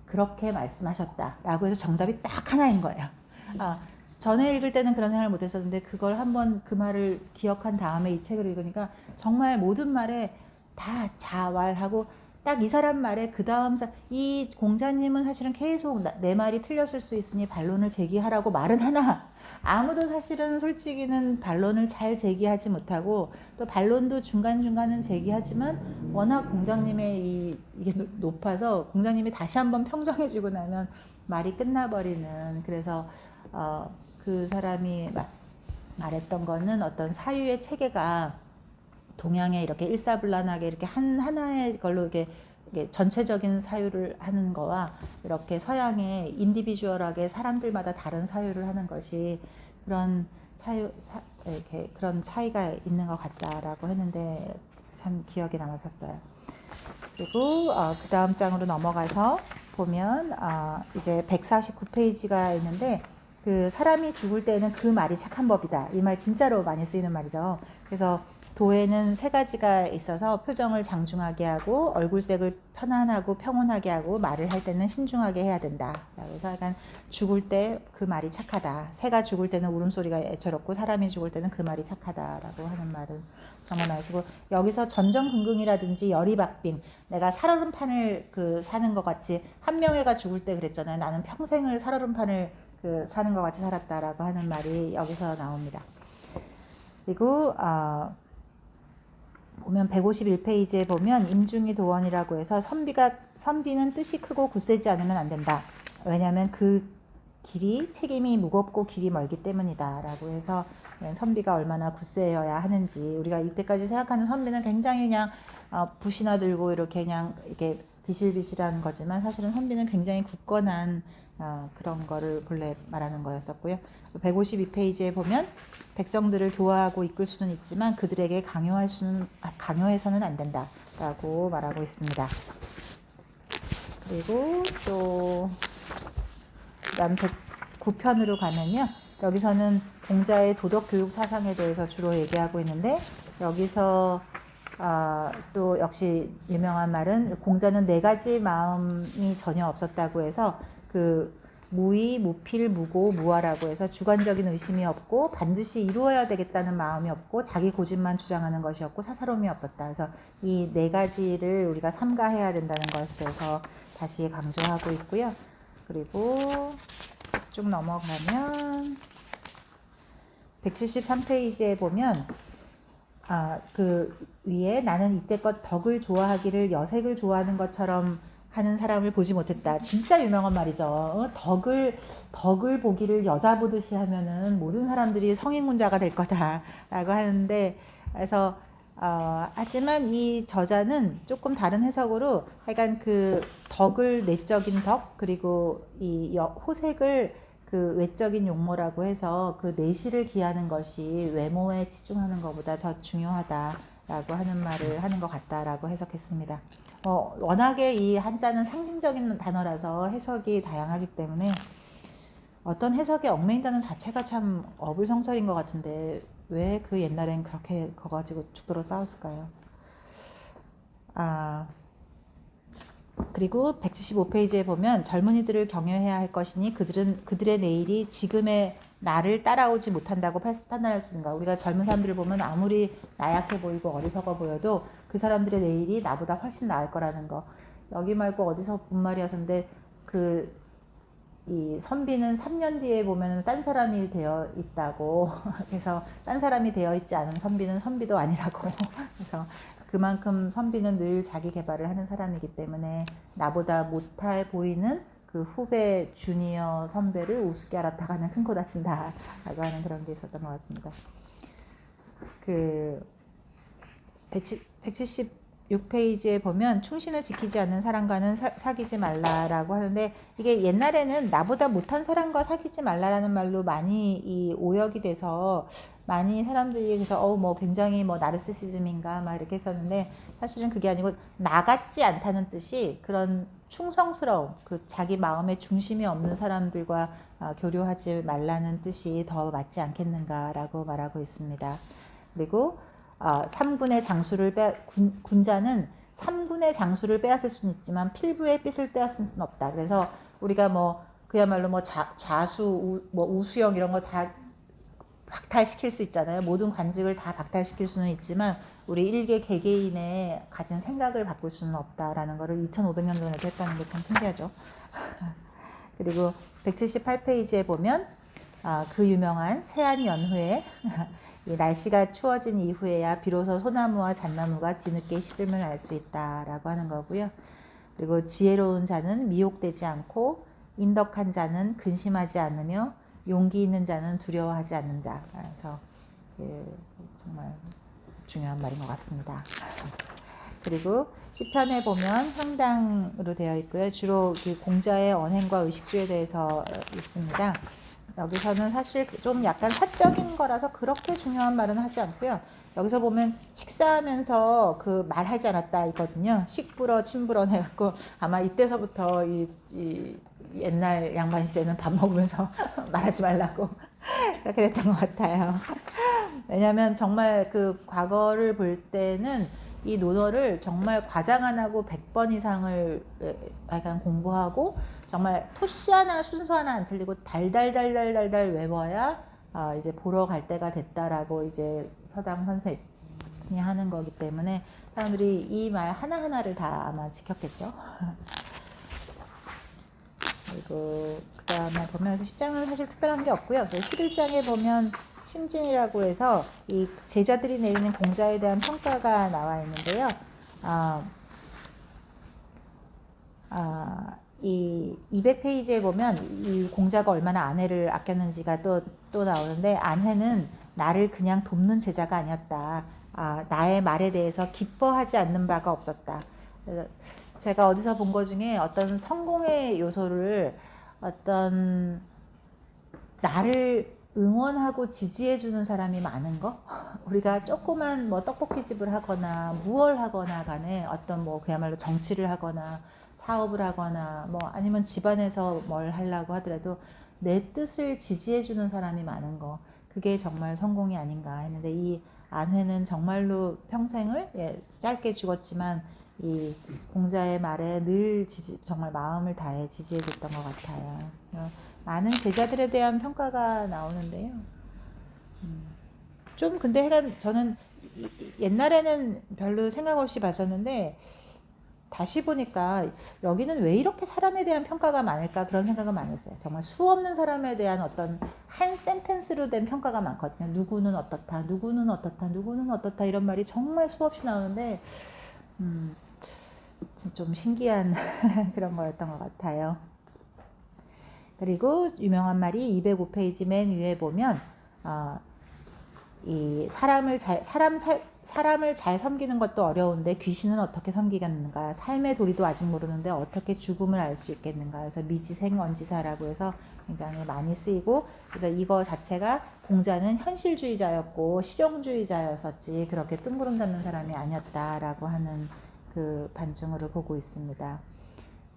그렇게 말씀하셨다라고 해서 정답이 딱 하나인 거예요. 전에 읽을 때는 그런 생각을 못했었는데 그걸 한번 그 말을 기억한 다음에 이 책을 읽으니까 정말 모든 말에 다 자왈하고 딱 이 사람 말에 그 다음 이 공자님은 사실은 계속 내 말이 틀렸을 수 있으니 반론을 제기하라고 말은 하나 아무도 사실은 솔직히는 반론을 잘 제기하지 못하고 또 반론도 중간중간은 제기하지만 워낙 공자님의 이게 높아서 공자님이 다시 한번 평정해주고 나면 말이 끝나버리는 그래서 그 사람이 말했던 거는 어떤 사유의 체계가 동양에 이렇게 일사불란하게 이렇게 하나의 걸로 이렇게 전체적인 사유를 하는 거와 이렇게 서양의 인디비주얼하게 사람들마다 다른 사유를 하는 것이 그런 이렇게 그런 차이가 있는 것 같다라고 했는데 참 기억에 남았었어요. 그리고 그 다음 장으로 넘어가서 보면 이제 149페이지가 있는데 그 사람이 죽을 때는 그 말이 착한 법이다. 이 말 진짜로 많이 쓰이는 말이죠. 그래서 도에는 세 가지가 있어서 표정을 장중하게 하고 얼굴색을 편안하고 평온하게 하고 말을 할 때는 신중하게 해야 된다. 그래서 약간 죽을 때 그 말이 착하다. 새가 죽을 때는 울음소리가 애처롭고 사람이 죽을 때는 그 말이 착하다라고 하는 말은 정말 많이 쓰고 여기서 전전긍긍이라든지 열이박빙 내가 살얼음판을 사는 것 같이 한 명애가 죽을 때 그랬잖아요. 나는 평생을 살얼음판을 사는 것 같이 살았다라고 하는 말이 여기서 나옵니다. 그리고 보면 151페이지에 보면 임중이 도원이라고 해서 선비는 뜻이 크고 굳세지 않으면 안 된다. 왜냐하면 그 길이 책임이 무겁고 길이 멀기 때문이다 라고 해서 선비가 얼마나 굳세여야 하는지 우리가 이때까지 생각하는 선비는 굉장히 그냥 붓이나 들고 이렇게 그냥 이렇게 비실비실한 거지만 사실은 선비는 굉장히 굳건한 그런 거를 본래 말하는 거였었고요. 152페이지에 보면 백성들을 교화하고 이끌 수는 있지만 그들에게 강요해서는 안 된다 라고 말하고 있습니다. 그리고 또 그다음 109편으로 가면요. 여기서는 공자의 도덕교육 사상에 대해서 주로 얘기하고 있는데 여기서 또 역시 유명한 말은 공자는 네 가지 마음이 전혀 없었다고 해서 무의, 무필, 무고, 무화라고 해서 주관적인 의심이 없고 반드시 이루어야 되겠다는 마음이 없고 자기 고집만 주장하는 것이 없고 사사로움이 없었다. 그래서 이 네 가지를 우리가 삼가해야 된다는 것에 대해서 다시 강조하고 있고요. 그리고 쭉 넘어가면 173페이지에 보면 그 위에 나는 이제껏 덕을 좋아하기를 여색을 좋아하는 것처럼 하는 사람을 보지 못했다. 진짜 유명한 말이죠. 덕을 보기를 여자 보듯이 하면은 모든 사람들이 성인군자가 될 거다라고 하는데, 그래서 하지만 이 저자는 조금 다른 해석으로 약간 그 덕을 내적인 덕, 그리고 이 호색을 그 외적인 용모라고 해서 그 내실을 기하는 것이 외모에 치중하는 것보다 더 중요하다라고 하는 말을 하는 것 같다라고 해석했습니다. 워낙에 이 한자는 상징적인 단어라서 해석이 다양하기 때문에 어떤 해석에 얽매인다는 자체가 참 어불성설인 것 같은데 왜 그 옛날엔 그렇게 그거 가지고 죽도록 싸웠을까요? 그리고 175페이지에 보면 젊은이들을 경외해야 할 것이니 그들의 내일이 지금의 나를 따라오지 못한다고 판단할 수 있는가. 우리가 젊은 사람들을 보면 아무리 나약해 보이고 어리석어 보여도 그 사람들의 내일이 나보다 훨씬 나을 거라는 거. 여기 말고 어디서 본 말이었는데 이 선비는 3년 뒤에 보면 딴 사람이 되어 있다고. 그래서 딴 사람이 되어 있지 않은 선비는 선비도 아니라고. 그래서 그만큼 선비는 늘 자기 개발을 하는 사람이기 때문에 나보다 못해 보이는 그 후배 주니어 선배를 우습게 알았다가는 큰 코 다친다 라고 하는 그런 게 있었던 것 같습니다. 그 176페이지에 보면 충신을 지키지 않는 사람과는 사귀지 말라라고 하는데, 이게 옛날에는 나보다 못한 사람과 사귀지 말라라는 말로 많이 이 오역이 돼서 많이 사람들이 그래서 뭐 굉장히 뭐 나르시시즘인가 막 이렇게 했었는데, 사실은 그게 아니고 나 같지 않다는 뜻이 그런 충성스러움, 그 자기 마음의 중심이 없는 사람들과 교류하지 말라는 뜻이 더 맞지 않겠는가라고 말하고 있습니다. 그리고 3군의 장수를 군자는 3군의 장수를 빼앗을 수는 있지만 필부의 빚을 빼앗을 수는 없다. 그래서 우리가 그야말로 좌수, 우수영 이런 거 다 박탈시킬 수 있잖아요. 모든 관직을 다 박탈시킬 수는 있지만 우리 일개 개개인의 가진 생각을 바꿀 수는 없다라는 것을 2500년 전에도 했다는 게 참 신기하죠. 그리고 178페이지에 보면 그 유명한 세안 연후에 이 날씨가 추워진 이후에야 비로소 소나무와 잣나무가 뒤늦게 시듬을 알 수 있다라고 하는 거고요. 그리고 지혜로운 자는 미혹되지 않고 인덕한 자는 근심하지 않으며 용기 있는 자는 두려워하지 않는 자. 그래서 정말 중요한 말인 것 같습니다. 그리고 시편에 보면 향당으로 되어 있고요. 주로 공자의 언행과 의식주에 대해서 있습니다. 여기서는 사실 좀 약간 사적인 거라서 그렇게 중요한 말은 하지 않고요. 여기서 보면 식사하면서 그 말하지 않았다 있거든요. 식불어 침불어 해갖고 아마 이때서부터 이 옛날 양반 시대는 밥 먹으면서 말하지 말라고 그렇게 됐던 것 같아요. 왜냐하면 정말 그 과거를 볼 때는 이 논어를 정말 과장 안 하고 100번 이상을 약간 공부하고 정말 토시 하나 순서 하나 안 틀리고 달달달달달달 외워야 이제 보러 갈 때가 됐다라고 이제 서당 선생님이 하는 거기 때문에 사람들이 이 말 하나하나를 다 아마 지켰겠죠. 그리고 그 다음에 보면 10장은 사실 특별한 게 없고요. 11장에 보면 심진이라고 해서 이 제자들이 내리는 공자에 대한 평가가 나와 있는데요. 이 200페이지에 보면 이 공자가 얼마나 안회를 아꼈는지가 또 나오는데, 안회는 나를 그냥 돕는 제자가 아니었다. 나의 말에 대해서 기뻐하지 않는 바가 없었다. 제가 어디서 본 것 중에 어떤 성공의 요소를 어떤 나를 응원하고 지지해주는 사람이 많은 거? 우리가 조그만 떡볶이집을 하거나 무얼 하거나 간에 어떤 그야말로 정치를 하거나 사업을 하거나 아니면 집안에서 뭘 하려고 하더라도 내 뜻을 지지해주는 사람이 많은 거, 그게 정말 성공이 아닌가 했는데, 이 안회는 정말로 평생을 짧게 죽었지만 이 공자의 말에 늘 정말 마음을 다해 지지해줬던 것 같아요. 많은 제자들에 대한 평가가 나오는데요. 좀 근데 저는 옛날에는 별로 생각 없이 봤었는데 다시 보니까 여기는 왜 이렇게 사람에 대한 평가가 많을까 그런 생각은 많이 했어요. 정말 수없는 사람에 대한 어떤 한 센텐스로 된 평가가 많거든요. 누구는 어떻다, 누구는 어떻다, 누구는 어떻다 이런 말이 정말 수없이 나오는데 좀 신기한 그런 거였던 것 같아요. 그리고 유명한 말이 205페이지 맨 위에 보면 이 사람을 잘 섬기는 것도 어려운데 귀신은 어떻게 섬기겠는가? 삶의 도리도 아직 모르는데 어떻게 죽음을 알 수 있겠는가? 그래서 미지생언지사라고 해서 굉장히 많이 쓰이고, 그래서 이거 자체가 공자는 현실주의자였고 실용주의자였었지 그렇게 뜬구름 잡는 사람이 아니었다라고 하는 그 반증으로 보고 있습니다.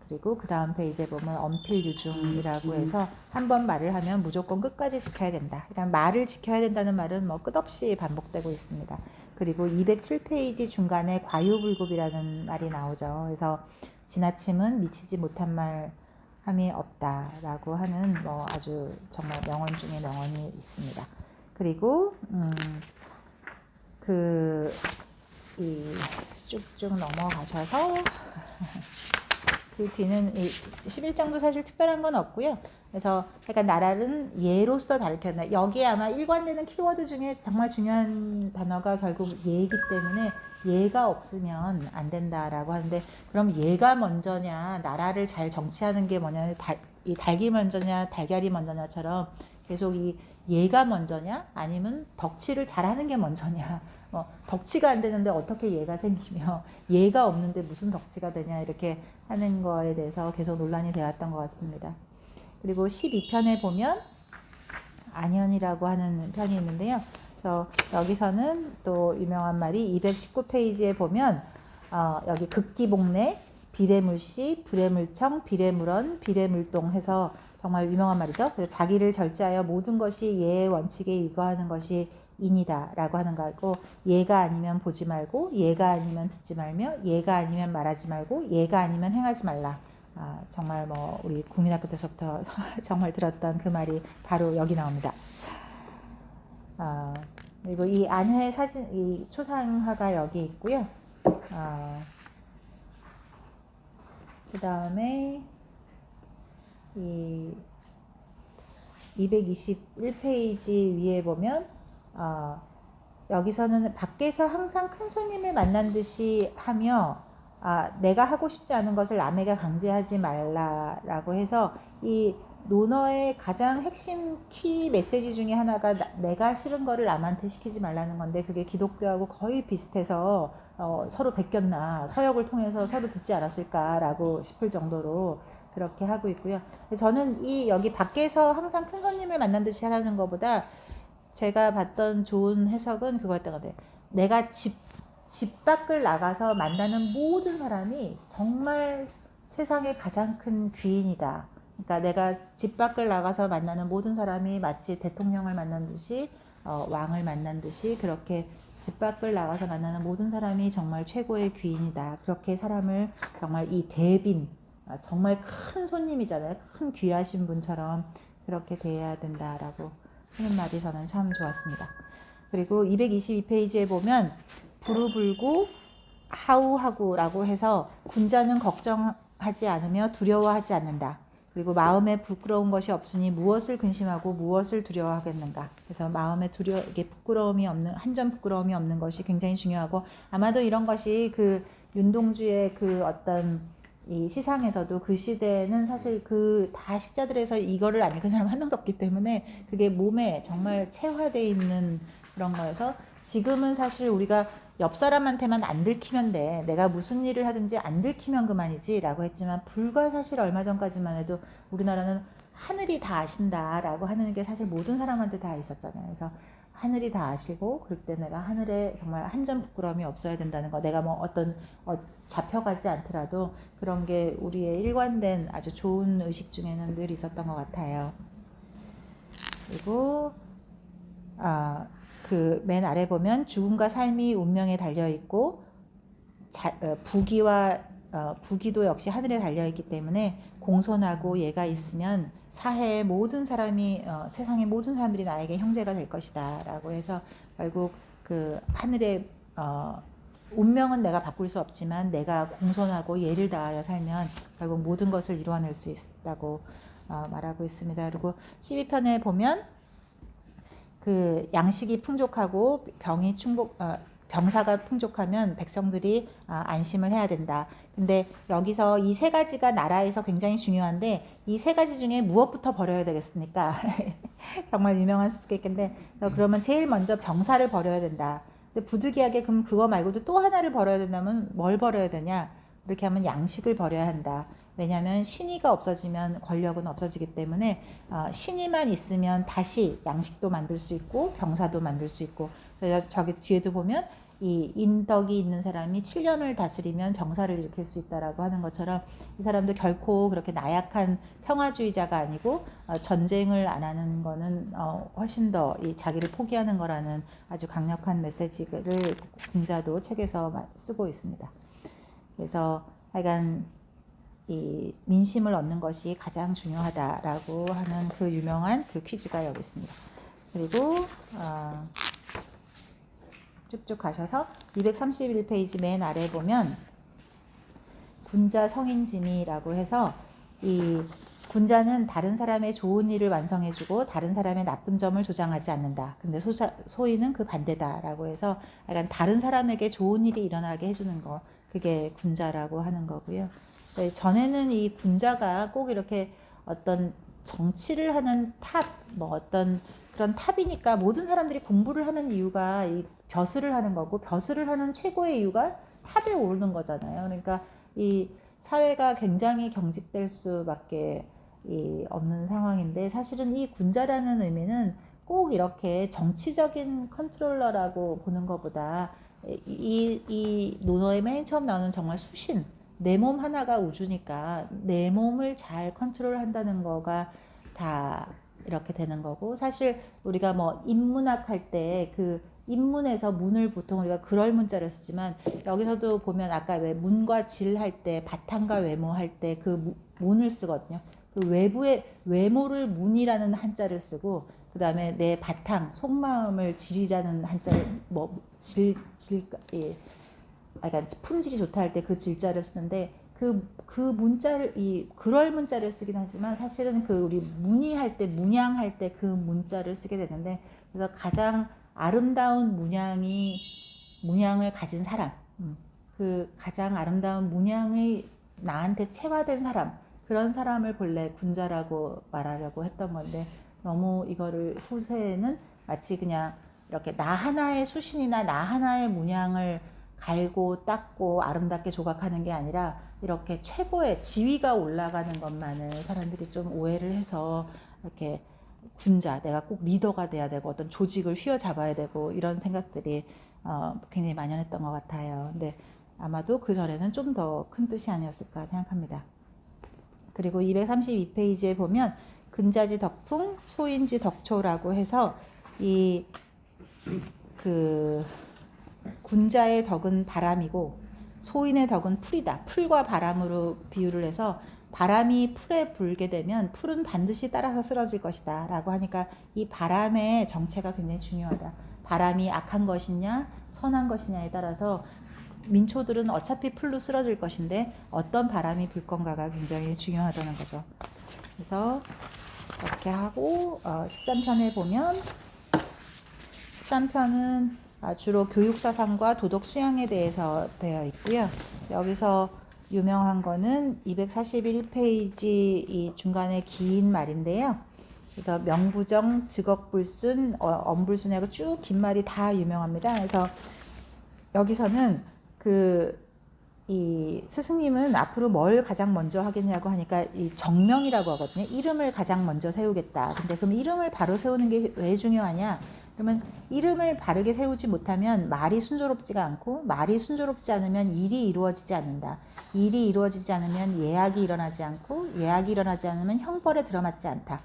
그리고 그 다음 페이지에 보면 엄필유중이라고 해서 한번 말을 하면 무조건 끝까지 지켜야 된다. 그러니까 말을 지켜야 된다는 말은 뭐 끝없이 반복되고 있습니다. 그리고 207페이지 중간에 과유불급이라는 말이 나오죠. 그래서 지나침은 미치지 못한 말 함이 없다라고 하는 뭐 아주 정말 명언 중에 명언이 있습니다. 그리고 이 쭉쭉 넘어가셔서 그 뒤는 11장도 사실 특별한 건 없고요. 그래서 약간 나라는 예로서 다르켰나. 여기에 아마 일관되는 키워드 중에 정말 중요한 단어가 결국 예이기 때문에 예가 없으면 안 된다라고 하는데, 그럼 예가 먼저냐 나라를 잘 정치하는 게 뭐냐, 이 닭이 먼저냐 달걀이 먼저냐처럼 계속 이 예가 먼저냐 아니면 덕치를 잘하는 게 먼저냐, 덕치가 안 되는데 어떻게 예가 생기며 예가 없는데 무슨 덕치가 되냐, 이렇게 하는 거에 대해서 계속 논란이 되었던 것 같습니다. 그리고 12편에 보면 안현이라고 하는 편이 있는데요. 그래서 여기서는 또 유명한 말이 219페이지에 보면 여기 극기복례, 비례물시, 불례물청, 비례물언, 비례물동 해서 정말 유명한 말이죠. 그래서 자기를 절제하여 모든 것이 예의 원칙에 이거하는 것이 인이다 라고 하는 거고, 예가 아니면 보지 말고, 예가 아니면 듣지 말며, 예가 아니면 말하지 말고, 예가 아니면 행하지 말라. 정말 뭐 우리 국민학교 때서부터 정말 들었던 그 말이 바로 여기 나옵니다. 그리고 이 안회 사진, 이 초상화가 여기 있고요. 그 다음에 이 221페이지 위에 보면 여기서는 밖에서 항상 큰 손님을 만난 듯이 하며 내가 하고 싶지 않은 것을 남에게 강제하지 말라라고 해서, 이 논어의 가장 핵심 키 메시지 중에 하나가 내가 싫은 거를 남한테 시키지 말라는 건데, 그게 기독교하고 거의 비슷해서 서로 베꼈나, 서역을 통해서 서로 듣지 않았을까라고 싶을 정도로 그렇게 하고 있고요. 저는 여기 밖에서 항상 큰 손님을 만난 듯이 하라는 것보다 제가 봤던 좋은 해석은 그거였던 것 같아요. 내가 집 밖을 나가서 만나는 모든 사람이 정말 세상의 가장 큰 귀인이다. 그러니까 내가 집 밖을 나가서 만나는 모든 사람이 마치 대통령을 만난 듯이, 왕을 만난 듯이, 그렇게 집 밖을 나가서 만나는 모든 사람이 정말 최고의 귀인이다. 그렇게 사람을 정말 이 대빈, 정말 큰 손님이잖아요. 큰 귀하신 분처럼 그렇게 대해야 된다라고 하는 말이 저는 참 좋았습니다. 그리고 222페이지에 보면 부르불구 하우하구라고 해서 군자는 걱정하지 않으며 두려워하지 않는다. 그리고 마음에 부끄러운 것이 없으니 무엇을 근심하고 무엇을 두려워하겠는가. 그래서 마음에 이게 부끄러움이 없는, 한 점 부끄러움이 없는 것이 굉장히 중요하고, 아마도 이런 것이 그 윤동주의 그 어떤 이 시상에서도 그 시대에는 사실 그 다 식자들에서 이거를 안 읽은 사람 한 명도 없기 때문에 그게 몸에 정말 체화되어 있는 그런 거여서, 지금은 사실 우리가 옆 사람한테만 안 들키면 돼, 내가 무슨 일을 하든지 안 들키면 그만이지 라고 했지만, 불과 사실 얼마 전까지만 해도 우리나라는 하늘이 다 아신다 라고 하는 게 사실 모든 사람한테 다 있었잖아요. 그래서 하늘이 다 아시고, 그럴 때 내가 하늘에 정말 한 점 부끄러움이 없어야 된다는 거, 내가 뭐 어떤 잡혀가지 않더라도 그런 게 우리의 일관된 아주 좋은 의식 중에는 늘 있었던 것 같아요. 그리고 그 맨 아래 보면 죽음과 삶이 운명에 달려 있고, 부기도 역시 하늘에 달려 있기 때문에 공손하고 예가 있으면 사해의 모든 사람이, 세상의 모든 사람들이 나에게 형제가 될 것이다 라고 해서, 결국 그 하늘의 운명은 내가 바꿀 수 없지만 내가 공손하고 예를 다하여 살면 결국 모든 것을 이루어낼 수 있다고 말하고 있습니다. 그리고 12편에 보면 그 양식이 풍족하고 병이 병사가 풍족하면 백성들이 안심을 해야 된다. 근데 여기서 이 세 가지가 나라에서 굉장히 중요한데 이 세 가지 중에 무엇부터 버려야 되겠습니까? 정말 유명한 수수께끼인데 그러면 제일 먼저 병사를 버려야 된다. 근데 부득이하게 그럼 그거 말고도 또 하나를 버려야 된다면 뭘 버려야 되냐? 그렇게 하면 양식을 버려야 한다. 왜냐하면 신의가 없어지면 권력은 없어지기 때문에 신의만 있으면 다시 양식도 만들 수 있고 병사도 만들 수 있고 저기 뒤에도 보면 이 인덕이 있는 사람이 7년을 다스리면 병사를 일으킬 수 있다라고 하는 것처럼 이 사람도 결코 그렇게 나약한 평화주의자가 아니고 전쟁을 안 하는 거는 훨씬 더 이 자기를 포기하는 거라는 아주 강력한 메시지를 군자도 책에서 쓰고 있습니다. 그래서 하여간 이 민심을 얻는 것이 가장 중요하다라고 하는 그 유명한 그 퀴즈가 여기 있습니다. 그리고 쭉쭉 가셔서 231페이지 맨 아래 보면 군자 성인지미라고 해서 이 군자는 다른 사람의 좋은 일을 완성해주고 다른 사람의 나쁜 점을 조장하지 않는다. 근데 소인은 그 반대다라고 해서 약간 다른 사람에게 좋은 일이 일어나게 해주는 거, 그게 군자라고 하는 거고요. 전에는 이 군자가 꼭 이렇게 어떤 정치를 하는 탑, 뭐 어떤 그런 탑이니까 모든 사람들이 공부를 하는 이유가 이 벼슬을 하는 거고 벼슬을 하는 최고의 이유가 탑에 오르는 거잖아요. 그러니까 이 사회가 굉장히 경직될 수밖에 없는 상황인데 사실은 이 군자라는 의미는 꼭 이렇게 정치적인 컨트롤러라고 보는 것보다 이 논어에 맨 처음 나오는 정말 수신, 내 몸 하나가 우주니까 내 몸을 잘 컨트롤한다는 거가 다 이렇게 되는 거고 사실 우리가 뭐 인문학 할 때 그 인문에서 문을 보통 우리가 그럴 문자를 쓰지만 여기서도 보면 아까 왜 문과 질 할 때 바탕과 외모 할 때 그 문을 쓰거든요. 그 외부의 외모를 문이라는 한자를 쓰고 그 다음에 내 바탕 속마음을 질이라는 한자를 약간 품질이 좋다 할 때 그 질자를 쓰는데 그 문자를 그럴 문자를 쓰긴 하지만 사실은 그 우리 문의할 때 문양할 때 그 문자를 쓰게 되는데 그래서 가장 아름다운 문양을 가진 사람, 그 가장 아름다운 문양이 나한테 체화된 사람, 그런 사람을 본래 군자라고 말하려고 했던 건데 너무 이거를 후세에는 마치 그냥 이렇게 나 하나의 수신이나 나 하나의 문양을 갈고 닦고 아름답게 조각하는 게 아니라 이렇게 최고의 지위가 올라가는 것만을 사람들이 좀 오해를 해서 이렇게 군자, 내가 꼭 리더가 돼야 되고 어떤 조직을 휘어잡아야 되고 이런 생각들이 굉장히 만연했던 것 같아요. 근데 아마도 그 전에는 좀 더 큰 뜻이 아니었을까 생각합니다. 그리고 232페이지에 보면 근자지 덕풍, 소인지 덕초라고 해서 그 군자의 덕은 바람이고 소인의 덕은 풀이다. 풀과 바람으로 비유를 해서 바람이 풀에 불게 되면 풀은 반드시 따라서 쓰러질 것이다 라고 하니까 이 바람의 정체가 굉장히 중요하다. 바람이 악한 것이냐 선한 것이냐에 따라서 민초들은 어차피 풀로 쓰러질 것인데 어떤 바람이 불 건가가 굉장히 중요하다는 거죠. 그래서 이렇게 하고 13편에 보면 13편은 주로 교육사상과 도덕 수양에 대해서 되어 있고요. 여기서 유명한 거는 241페이지 이 중간에 긴 말인데요. 그래서 명부정, 즉억불순, 엄불순하고 쭉 긴 말이 다 유명합니다. 그래서 여기서는 이 스승님은 앞으로 뭘 가장 먼저 하겠냐고 하니까 이 정명이라고 하거든요. 이름을 가장 먼저 세우겠다. 근데 그럼 이름을 바로 세우는 게 왜 중요하냐? 그러면 이름을 바르게 세우지 못하면 말이 순조롭지가 않고 말이 순조롭지 않으면 일이 이루어지지 않는다. 일이 이루어지지 않으면 예약이 일어나지 않고 예약이 일어나지 않으면 형벌에 들어맞지 않다.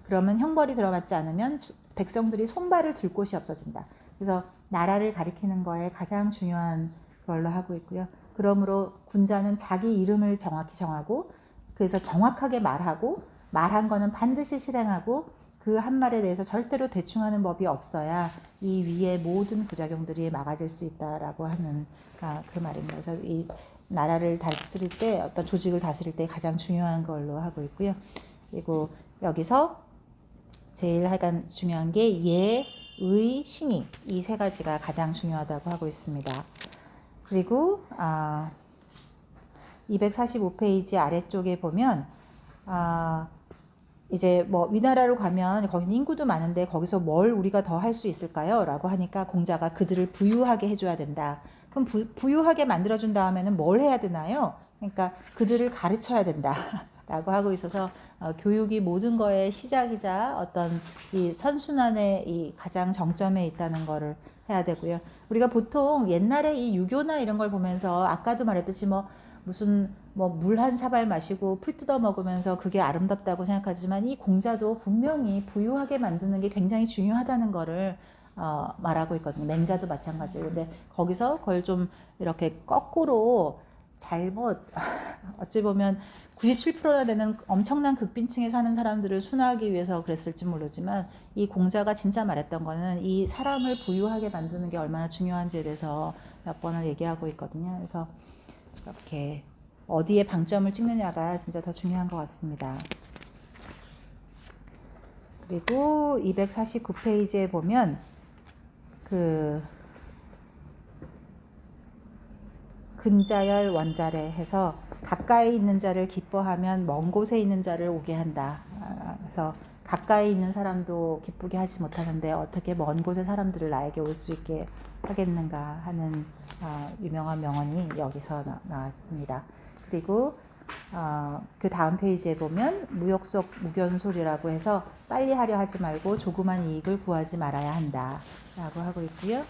그러면 형벌이 들어맞지 않으면 백성들이 손발을 들 곳이 없어진다. 그래서 나라를 가리키는 거에 가장 중요한 걸로 하고 있고요. 그러므로 군자는 자기 이름을 정확히 정하고 그래서 정확하게 말하고 말한 거는 반드시 실행하고 그 한 말에 대해서 절대로 대충하는 법이 없어야 이 위의 모든 부작용들이 막아질 수 있다라고 하는 그 말입니다. 그래서 이 나라를 다스릴 때 어떤 조직을 다스릴 때 가장 중요한 걸로 하고 있고요. 그리고 여기서 제일 하여간 중요한 게 의, 신의 이 세 가지가 가장 중요하다고 하고 있습니다. 그리고 245페이지 아래쪽에 보면 이제 뭐 위나라로 가면 거기는 인구도 많은데 거기서 뭘 우리가 더 할 수 있을까요? 라고 하니까 공자가 그들을 부유하게 해줘야 된다. 그럼 부유하게 만들어준 다음에는 뭘 해야 되나요? 그러니까 그들을 가르쳐야 된다. 라고 하고 있어서 교육이 모든 거의 시작이자 어떤 이 선순환의 이 가장 정점에 있다는 거를 해야 되고요. 우리가 보통 옛날에 이 유교나 이런 걸 보면서 아까도 말했듯이 무슨 물 한 사발 마시고 풀 뜯어 먹으면서 그게 아름답다고 생각하지만 이 공자도 분명히 부유하게 만드는 게 굉장히 중요하다는 거를 말하고 있거든요. 맹자도 마찬가지예요. 근데 거기서 그걸 좀 이렇게 거꾸로 잘못 어찌 보면 97%나 되는 엄청난 극빈층에 사는 사람들을 순화하기 위해서 그랬을지 모르지만 이 공자가 진짜 말했던 거는 이 사람을 부유하게 만드는 게 얼마나 중요한지에 대해서 몇 번을 얘기하고 있거든요. 그래서 이렇게 어디에 방점을 찍느냐가 진짜 더 중요한 것 같습니다. 그리고 249페이지에 보면 근자열 원자래 해서 가까이 있는 자를 기뻐하면 먼 곳에 있는 자를 오게 한다. 그래서 가까이 있는 사람도 기쁘게 하지 못하는데 어떻게 먼 곳의 사람들을 나에게 올 수 있게 하겠는가 하는 유명한 명언이 여기서 나왔습니다. 그리고 그 다음 페이지에 보면 무역속 무견솔이라고 해서 빨리 하려 하지 말고 조그만 이익을 구하지 말아야 한다 라고 하고 있고요.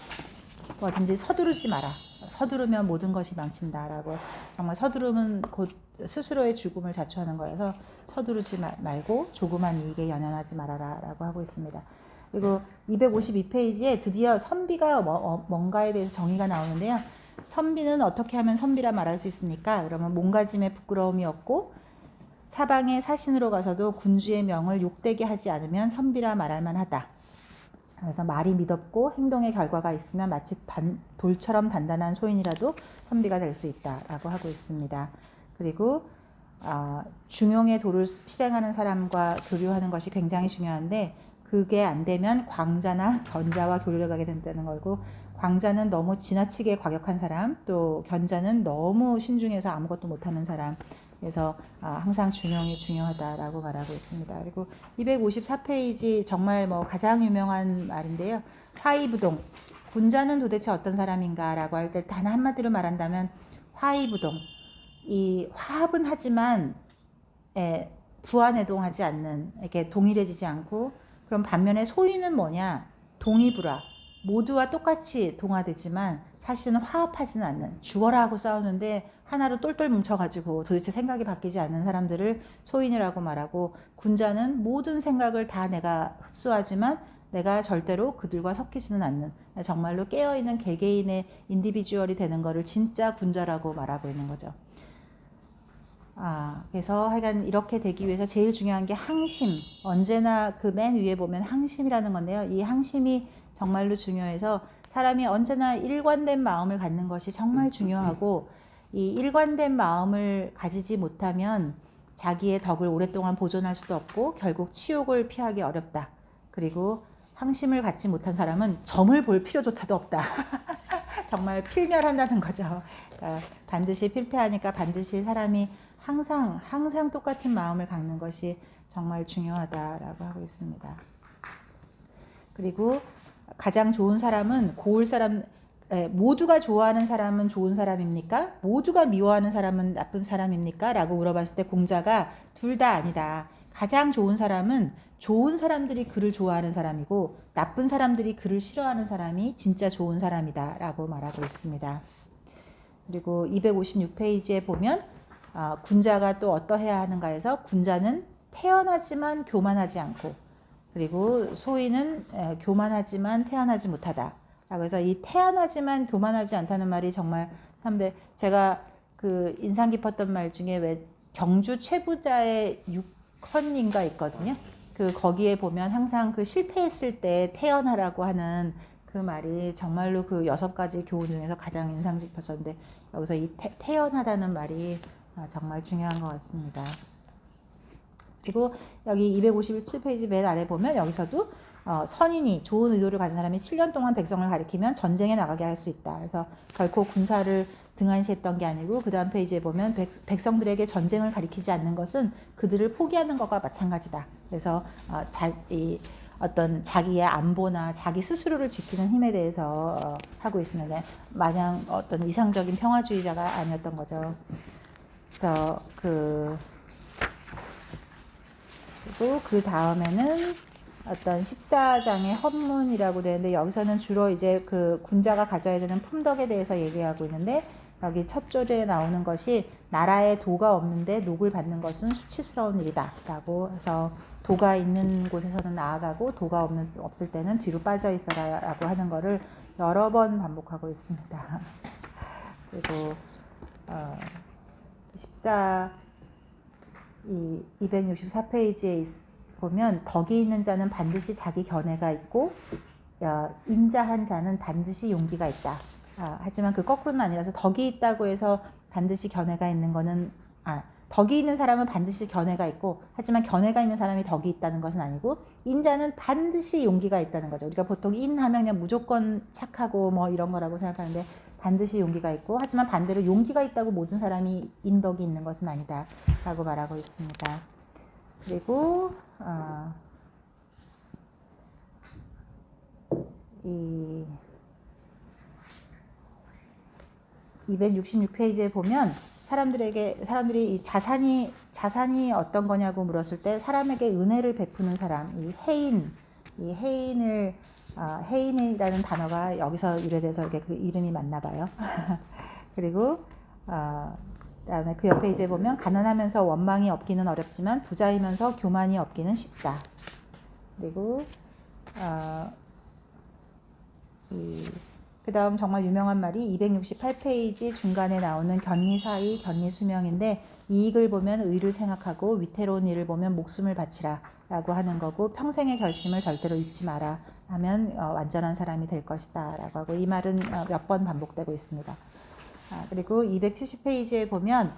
뭐든지 서두르지 마라. 서두르면 모든 것이 망친다라고. 정말 서두르면 곧 스스로의 죽음을 자초하는 거여서 서두르지 말고 조그만 이익에 연연하지 말아라 라고 하고 있습니다. 그리고 252페이지에 드디어 선비가 뭔가에 대해서 정의가 나오는데요. 선비는 어떻게 하면 선비라 말할 수 있습니까? 그러면 몸가짐에 부끄러움이 없고 사방의 사신으로 가서도 군주의 명을 욕되게 하지 않으면 선비라 말할 만하다. 그래서 말이 미덥고 행동의 결과가 있으면 마치 돌처럼 단단한 소인이라도 선비가 될 수 있다라고 하고 있습니다. 그리고 중용의 도를 실행하는 사람과 교류하는 것이 굉장히 중요한데 그게 안 되면 광자나 견자와 교류를 가게 된다는 거고 광자는 너무 지나치게 과격한 사람, 또 견자는 너무 신중해서 아무것도 못하는 사람. 그래서 항상 중용이 중요하다라고 말하고 있습니다. 그리고 254페이지 정말 가장 유명한 말인데요. 화의부동. 군자는 도대체 어떤 사람인가라고 할 때 단 한마디로 말한다면 화의부동. 이 화합은 하지만 부안해동하지 않는, 이렇게 동일해지지 않고, 그럼 반면에 소인은 뭐냐? 동의불화. 모두와 똑같이 동화되지만 사실은 화합하지는 않는, 죽어라 하고 싸우는데 하나로 똘똘 뭉쳐가지고 도대체 생각이 바뀌지 않는 사람들을 소인이라고 말하고, 군자는 모든 생각을 다 내가 흡수하지만 내가 절대로 그들과 섞이지는 않는, 정말로 깨어있는 개개인의 인디비주얼이 되는 거를 진짜 군자라고 말하고 있는 거죠. 그래서 하여간 이렇게 되기 위해서 제일 중요한 게 항심. 언제나 그 맨 위에 보면 항심이라는 건데요. 이 항심이 정말로 중요해서 사람이 언제나 일관된 마음을 갖는 것이 정말 중요하고, 이 일관된 마음을 가지지 못하면 자기의 덕을 오랫동안 보존할 수도 없고 결국 치욕을 피하기 어렵다. 그리고 항심을 갖지 못한 사람은 점을 볼 필요조차도 없다. 정말 필멸한다는 거죠. 그러니까 반드시 필패하니까 반드시 사람이 항상 똑같은 마음을 갖는 것이 정말 중요하다라고 하고 있습니다. 그리고 가장 좋은 사람은 고울 사람, 모두가 좋아하는 사람은 좋은 사람입니까? 모두가 미워하는 사람은 나쁜 사람입니까? 라고 물어봤을 때 공자가 둘 다 아니다. 가장 좋은 사람은 좋은 사람들이 그를 좋아하는 사람이고 나쁜 사람들이 그를 싫어하는 사람이 진짜 좋은 사람이다 라고 말하고 있습니다. 그리고 256페이지에 보면 군자가 또 어떠해야 하는가 해서 군자는 태어나지만 교만하지 않고, 그리고 소인은 교만하지만 태어나지 못하다. 그래서 이 태어나지만 교만하지 않다는 말이 정말 한데, 제가 그 인상 깊었던 말 중에 왜 경주 최부자의 6헌인가 있거든요. 거기에 보면 항상 그 실패했을 때 태어나라고 하는 그 말이 정말로 그 6가지 교훈 중에서 가장 인상 깊었었는데, 여기서 이 태어나라는 말이 정말 중요한 것 같습니다. 그리고 여기 257페이지 맨 아래 보면 여기서도 선인이 좋은 의도를 가진 사람이 7년 동안 백성을 가리키면 전쟁에 나가게 할 수 있다. 그래서 결코 군사를 등한시했던 게 아니고 그 다음 페이지에 보면 백성들에게 전쟁을 가리키지 않는 것은 그들을 포기하는 것과 마찬가지다. 그래서 어떤 자기의 안보나 자기 스스로를 지키는 힘에 대해서 하고 있으면 마냥 어떤 이상적인 평화주의자가 아니었던 거죠. 그래서 그리고 그 다음에는 어떤 14장의 헌문이라고 되는데 여기서는 주로 이제 그 군자가 가져야 되는 품덕에 대해서 얘기하고 있는데 여기 첫 줄에 나오는 것이 나라에 도가 없는데 녹을 받는 것은 수치스러운 일이다 라고 해서 도가 있는 곳에서는 나아가고 도가 없을 때는 뒤로 빠져 있어라 라고 하는 거를 여러 번 반복하고 있습니다. 그리고 264페이지에 보면 덕이 있는 자는 반드시 자기 견해가 있고 인자한 자는 반드시 용기가 있다. 하지만 그 거꾸로는 아니라서 덕이 있다고 해서 반드시 견해가 있는 거는 덕이 있는 사람은 반드시 견해가 있고 하지만 견해가 있는 사람이 덕이 있다는 것은 아니고 인자는 반드시 용기가 있다는 거죠. 우리가 보통 인하면 그냥 무조건 착하고 뭐 이런 거라고 생각하는데 반드시 용기가 있고 하지만 반대로 용기가 있다고 모든 사람이 인덕이 있는 것은 아니다 라고 말하고 있습니다. 그리고 이 266페이지에 보면 사람들이 이 자산이 어떤 거냐고 물었을 때 사람에게 은혜를 베푸는 사람, 해인이라는 단어가 여기서 유래돼서 이렇게 그 이름이 맞나 봐요. 그리고 그다음에 그 옆에 이제 보면 가난하면서 원망이 없기는 어렵지만 부자이면서 교만이 없기는 쉽다. 그리고 그 다음 정말 유명한 말이 268페이지 중간에 나오는 견리사의 견리수명인데 이익을 보면 의를 생각하고 위태로운 일을 보면 목숨을 바치라 라고 하는 거고 평생의 결심을 절대로 잊지 마라 하면 완전한 사람이 될 것이다 라고 하고 이 말은 몇 번 반복되고 있습니다. 그리고 270페이지에 보면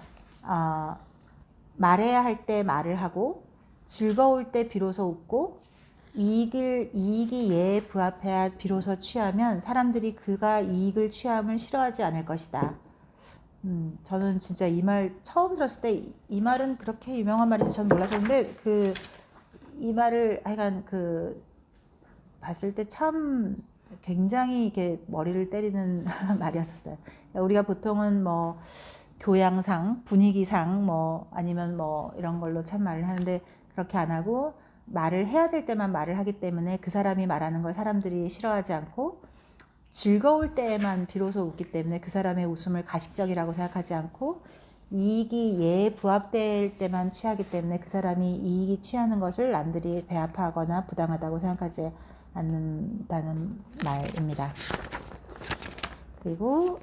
말해야 할 때 말을 하고 즐거울 때 비로소 웃고 이익이 예에 부합해야 비로소 취하면 사람들이 그가 이익을 취함을 싫어하지 않을 것이다. 저는 진짜 이 말 처음 들었을 때 이 말은 그렇게 유명한 말인지 저는 몰랐었는데 이 말을 하여간 봤을 때 참 굉장히 이렇게 머리를 때리는 말이었어요. 우리가 보통은 뭐 교양상, 분위기상 뭐 아니면 뭐 이런 걸로 참 말을 하는데 그렇게 안 하고 말을 해야 될 때만 말을 하기 때문에 그 사람이 말하는 걸 사람들이 싫어하지 않고 즐거울 때에만 비로소 웃기 때문에 그 사람의 웃음을 가식적이라고 생각하지 않고 이익이 예에 부합될 때만 취하기 때문에 그 사람이 이익이 취하는 것을 남들이 배아파하거나 부당하다고 생각하지 않는다는 말입니다. 그리고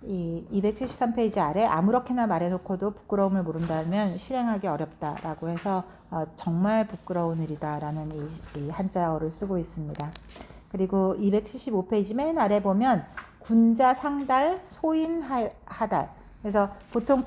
이 273페이지 아래 아무렇게나 말해놓고도 부끄러움을 모른다면 실행하기 어렵다라고 해서 정말 부끄러운 일이다라는 이 한자어를 쓰고 있습니다. 그리고 275페이지 맨 아래 보면 군자 상달 소인하달 그래서 보통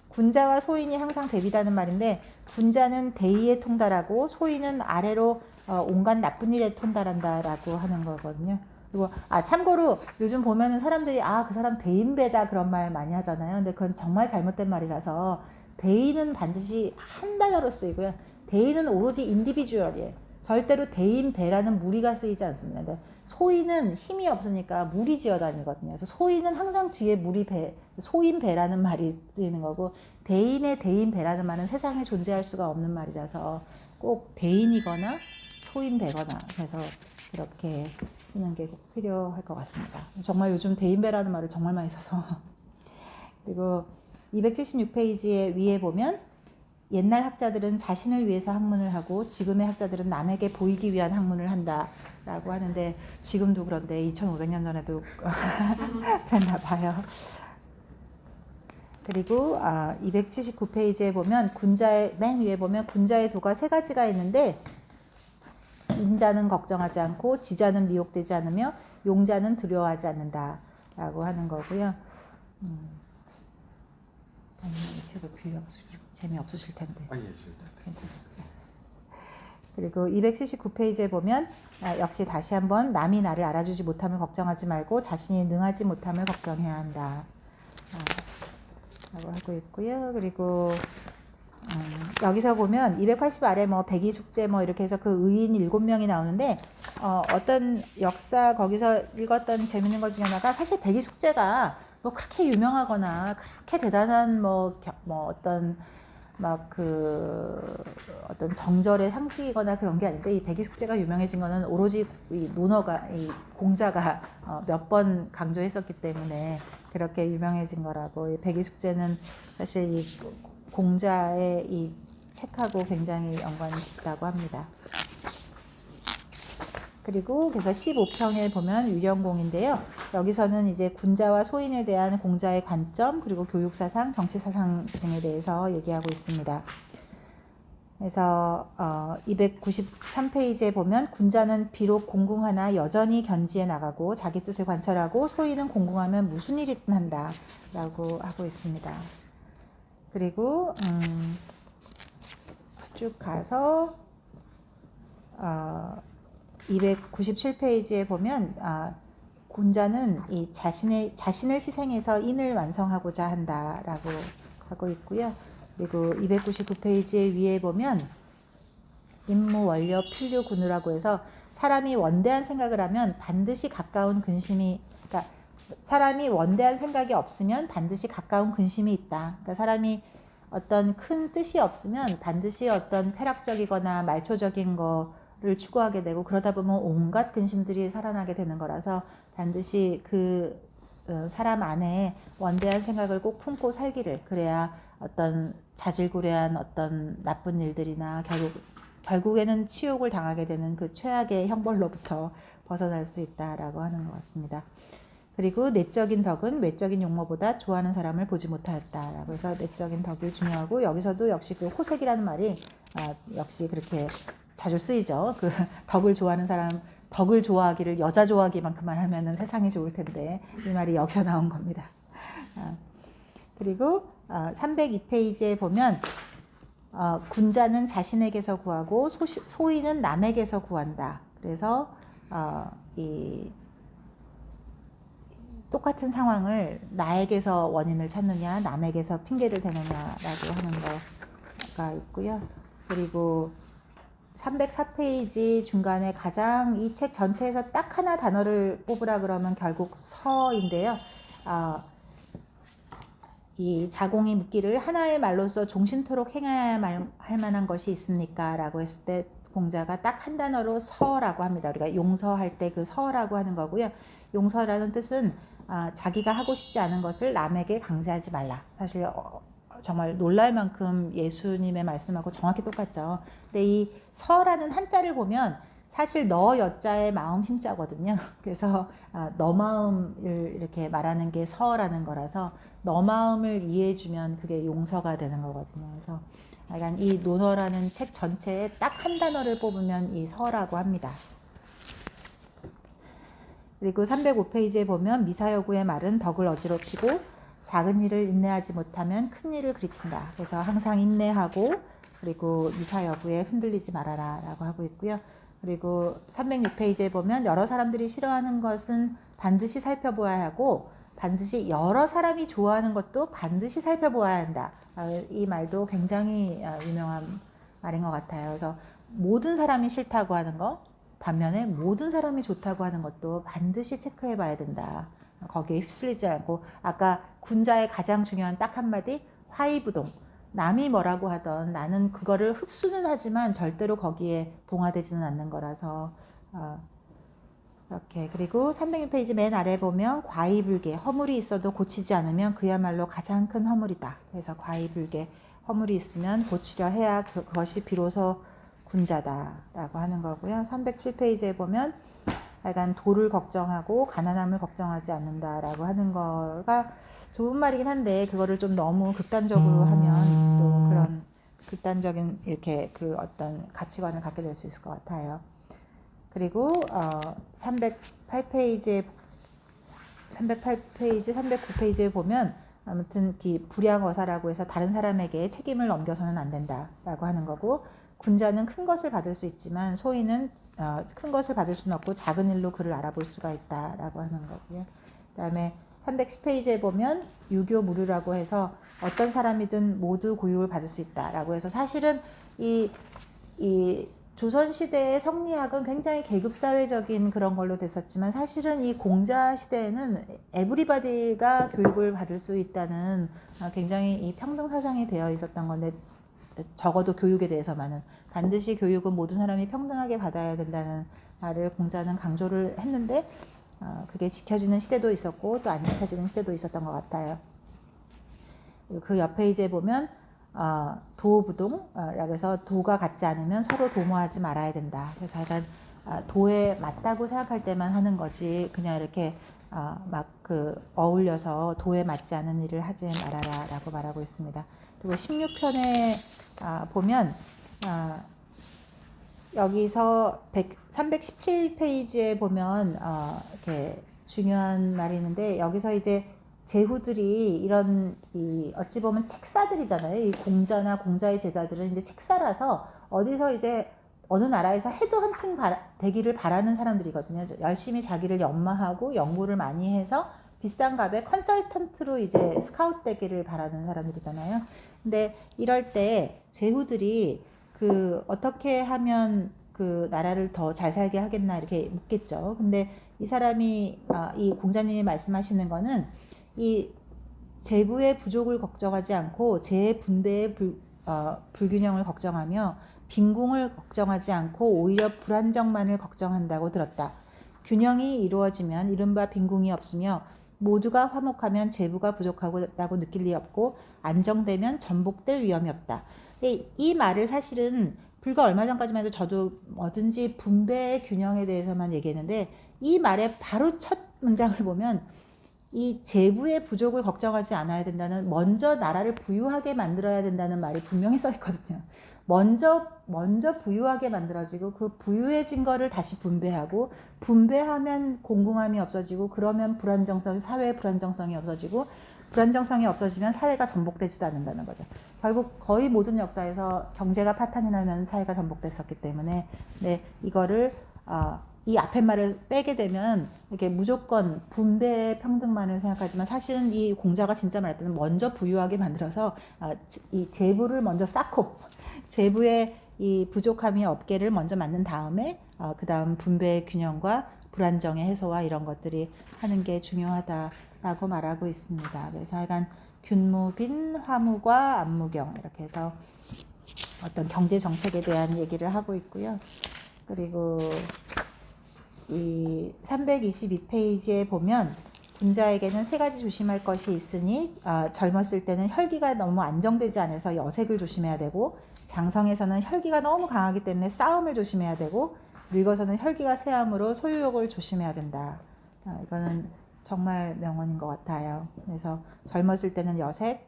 군자와 소인이 항상 대비되는 말인데 군자는 대의에 통달하고 소인은 아래로 온갖 나쁜 일에 통달한다라고 하는 거거든요. 그리고 참고로 요즘 보면은 사람들이 그 사람 대인배다 그런 말 많이 하잖아요. 근데 그건 정말 잘못된 말이라서 대인은 반드시 한 단어로 쓰이고요. 대인은 오로지 인디비주얼이에요. 절대로 대인배라는 무리가 쓰이지 않습니다. 근데 소인은 힘이 없으니까 무리 지어다니거든요. 그래서 소인은 항상 뒤에 무리배, 소인배라는 말이 쓰이는 거고 대인의 대인배라는 말은 세상에 존재할 수가 없는 말이라서 꼭 대인이거나 소인배거나 해서 그렇게 쓰는 게 꼭 필요할 것 같습니다. 정말 요즘 대인배라는 말을 정말 많이 써서 그리고 276페이지에 위에 보면 옛날 학자들은 자신을 위해서 학문을 하고 지금의 학자들은 남에게 보이기 위한 학문을 한다라고 하는데 지금도 그런데 2500년 전에도 그랬나 봐요. 그리고 279페이지에 보면 맨 위에 보면 군자의 도가 세 가지가 있는데 인자는 걱정하지 않고 지자는 미혹되지 않으며 용자는 두려워하지 않는다라고 하는 거고요. 이 책을 빌려서 읽지. 재미없으실 텐데. 예, 싫다. 괜찮습니다. 그리고 279페이지에 보면 역시 다시 한번 남이 나를 알아주지 못함을 걱정하지 말고 자신이 능하지 못함을 걱정해야 한다. 라고 하고 있고요. 그리고 여기서 보면 280 아래 뭐 백의 숙제 뭐 이렇게 해서 그 의인 7명이 나오는데 어떤 역사 거기서 읽었던 재밌는 것 중에 하나가 사실 백의 숙제가 뭐 그렇게 유명하거나 그렇게 대단한 뭐 어떤 막 어떤 정절의 상식이거나 그런 게 아닌데 이 백의 숙제가 유명해진 거는 오로지 이 논어가 이 공자가 몇 번 강조했었기 때문에 그렇게 유명해진 거라고. 이 백의 숙제는 사실 이 공자의 이 책하고 굉장히 연관이 있다고 합니다. 그리고 그래서 15평에 보면 유령공인데요. 여기서는 이제 군자와 소인에 대한 공자의 관점, 그리고 교육사상, 정치사상 등에 대해서 얘기하고 있습니다. 그래서 293페이지에 보면 군자는 비록 공궁하나 여전히 견지에 나가고 자기 뜻을 관철하고 소인은 공궁하면 무슨 일이든 한다 라고 하고 있습니다. 그리고 쭉 가서 297페이지에 보면 군자는 이 자신을 희생해서 인을 완성하고자 한다라고 하고 있고요. 그리고 299페이지에 위에 보면 임무 원료 필류 군우라고 해서 사람이 원대한 생각을 하면 반드시 가까운 근심이, 그러니까 사람이 원대한 생각이 없으면 반드시 가까운 근심이 있다. 그러니까 사람이 어떤 큰 뜻이 없으면 반드시 어떤 쾌락적이거나 말초적인 거를 추구하게 되고, 그러다 보면 온갖 근심들이 살아나게 되는 거라서 반드시 그 사람 안에 원대한 생각을 꼭 품고 살기를, 그래야 어떤 자질구레한 어떤 나쁜 일들이나 결국에는 치욕을 당하게 되는 그 최악의 형벌로부터 벗어날 수 있다라고 하는 것 같습니다. 그리고 내적인 덕은 외적인 용모보다 좋아하는 사람을 보지 못하였다라고 해서 내적인 덕이 중요하고, 여기서도 역시 그 호색이라는 말이 역시 그렇게 자주 쓰이죠. 그 덕을 좋아하는 사람, 덕을 좋아하기를 여자 좋아하기만큼만 하면은 세상이 좋을 텐데, 이 말이 여기서 나온 겁니다. 그리고 302페이지에 보면 군자는 자신에게서 구하고 소인은 남에게서 구한다. 그래서 이 똑같은 상황을 나에게서 원인을 찾느냐, 남에게서 핑계를 대느냐라고 하는 거가 있고요. 그리고 304페이지 중간에 가장 이 책 전체에서 딱 하나 단어를 뽑으라 그러면 결국 서인데요. 이 자공이 묻기를 하나의 말로서 종신토록 행해야 할 만한 것이 있습니까? 라고 했을 때 공자가 딱 한 단어로 서라고 합니다. 우리가 용서할 때 그 서라고 하는 거고요. 용서라는 뜻은 자기가 하고 싶지 않은 것을 남에게 강제하지 말라. 사실 정말 놀랄 만큼 예수님의 말씀하고 정확히 똑같죠. 근데 이 서라는 한자를 보면 사실 너 여자의 마음 힘자거든요. 그래서 너 마음을 이렇게 말하는 게 서라는 거라서 너 마음을 이해해주면 그게 용서가 되는 거거든요. 그래서 약간 이 논어라는 책 전체에 딱 한 단어를 뽑으면 이 서라고 합니다. 그리고 305페이지에 보면 미사여구의 말은 덕을 어지럽히고 작은 일을 인내하지 못하면 큰 일을 그르친다. 그래서 항상 인내하고, 그리고 미사여구에 흔들리지 말아라 라고 하고 있고요. 그리고 306페이지에 보면 여러 사람들이 싫어하는 것은 반드시 살펴보아야 하고 반드시 여러 사람이 좋아하는 것도 반드시 살펴보아야 한다. 이 말도 굉장히 유명한 말인 것 같아요. 그래서 모든 사람이 싫다고 하는 거, 반면에 모든 사람이 좋다고 하는 것도 반드시 체크해 봐야 된다. 거기에 휩쓸리지 않고, 아까 군자의 가장 중요한 딱 한마디, 화이부동. 남이 뭐라고 하던 나는 그거를 흡수는 하지만 절대로 거기에 동화되지는 않는 거라서 이렇게. 그리고 306페이지 맨 아래 보면 과의불개, 허물이 있어도 고치지 않으면 그야말로 가장 큰 허물이다. 그래서 과의불개, 허물이 있으면 고치려 해야 그것이 비로소 군자다라고 하는 거고요. 307페이지에 보면 약간 도를 걱정하고 가난함을 걱정하지 않는다라고 하는 거가 좋은 말이긴 한데, 그거를 좀 너무 극단적으로 하면 또 그런 극단적인 이렇게 그 어떤 가치관을 갖게 될 수 있을 것 같아요. 그리고 308페이지, 309페이지에 보면 아무튼 불량어사라고 해서 다른 사람에게 책임을 넘겨서는 안 된다라고 하는 거고, 군자는 큰 것을 받을 수 있지만 소인은 큰 것을 받을 수는 없고 작은 일로 그를 알아볼 수가 있다라고 하는 거고요. 그다음에 310페이지에 보면 유교 무류라고 해서 어떤 사람이든 모두 고육을 받을 수 있다라고 해서, 사실은 이 조선시대의 성리학은 굉장히 계급사회적인 그런 걸로 됐었지만, 사실은 이 공자시대에는 에브리바디가 교육을 받을 수 있다는 굉장히 이 평등사상이 되어 있었던 건데, 적어도 교육에 대해서만은 반드시 교육은 모든 사람이 평등하게 받아야 된다는 말을 공자는 강조를 했는데, 그게 지켜지는 시대도 있었고 또 안 지켜지는 시대도 있었던 것 같아요. 그 옆 페이지에 보면 도부동라고 해서 도가 같지 않으면 서로 도모하지 말아야 된다. 그래서 약간 도에 맞다고 생각할 때만 하는 거지, 그냥 이렇게 막 어울려서 도에 맞지 않은 일을 하지 말아라 라고 말하고 있습니다. 그리고 16편에 보면 여기서 317페이지에 보면 이렇게 중요한 말이 있는데, 여기서 이제 제후들이 이런 어찌 보면 책사들이잖아요. 이 공자나 공자의 제자들은 이제 책사라서 어디서 이제 어느 나라에서 헤드헌팅 되기를 바라는 사람들이거든요. 열심히 자기를 연마하고 연구를 많이 해서 비싼 값에 컨설턴트로 이제 스카우트 되기를 바라는 사람들이잖아요. 근데 이럴 때 제후들이 어떻게 하면 그 나라를 더 잘 살게 하겠나 이렇게 묻겠죠. 근데 이 사람이 이 공자님이 말씀하시는 거는 이 재부의 부족을 걱정하지 않고 재분배의 불균형을 걱정하며 빈궁을 걱정하지 않고 오히려 불안정만을 걱정한다고 들었다. 균형이 이루어지면 이른바 빈궁이 없으며 모두가 화목하면 재부가 부족하다고 느낄 리 없고 안정되면 전복될 위험이 없다. 이 말을 사실은 불과 얼마 전까지만 해도 저도 뭐든지 분배의 균형에 대해서만 얘기했는데, 이 말의 바로 첫 문장을 보면 이 재부의 부족을 걱정하지 않아야 된다는, 먼저 나라를 부유하게 만들어야 된다는 말이 분명히 써 있거든요. 먼저 부유하게 만들어지고 그 부유해진 거를 다시 분배하고, 분배하면 공공함이 없어지고, 그러면 사회의 불안정성이 없어지고, 불안정성이 없어지면 사회가 전복되지도 않는다는 거죠. 결국 거의 모든 역사에서 경제가 파탄이 나면 사회가 전복됐었기 때문에, 이거를 이 앞에 말을 빼게 되면 이렇게 무조건 분배의 평등만을 생각하지만, 사실은 이 공자가 진짜 말할 때는 먼저 부유하게 만들어서 이 재부를 먼저 쌓고 재부의 이 부족함이 없게를 먼저 만든 다음에 그 다음 분배의 균형과 불안정의 해소와 이런 것들이 하는 게 중요하다라고 말하고 있습니다. 그래서 약간 균무빈, 화무과 안무경 이렇게 해서 어떤 경제 정책에 대한 얘기를 하고 있고요. 그리고 이 322페이지에 보면 군자에게는 세 가지 조심할 것이 있으니, 젊었을 때는 혈기가 너무 안정되지 않아서 여색을 조심해야 되고, 장성에서는 혈기가 너무 강하기 때문에 싸움을 조심해야 되고, 늙어서는 혈기가 쇠함으로 소유욕을 조심해야 된다. 이거는 정말 명언인 것 같아요. 그래서 젊었을 때는 여색,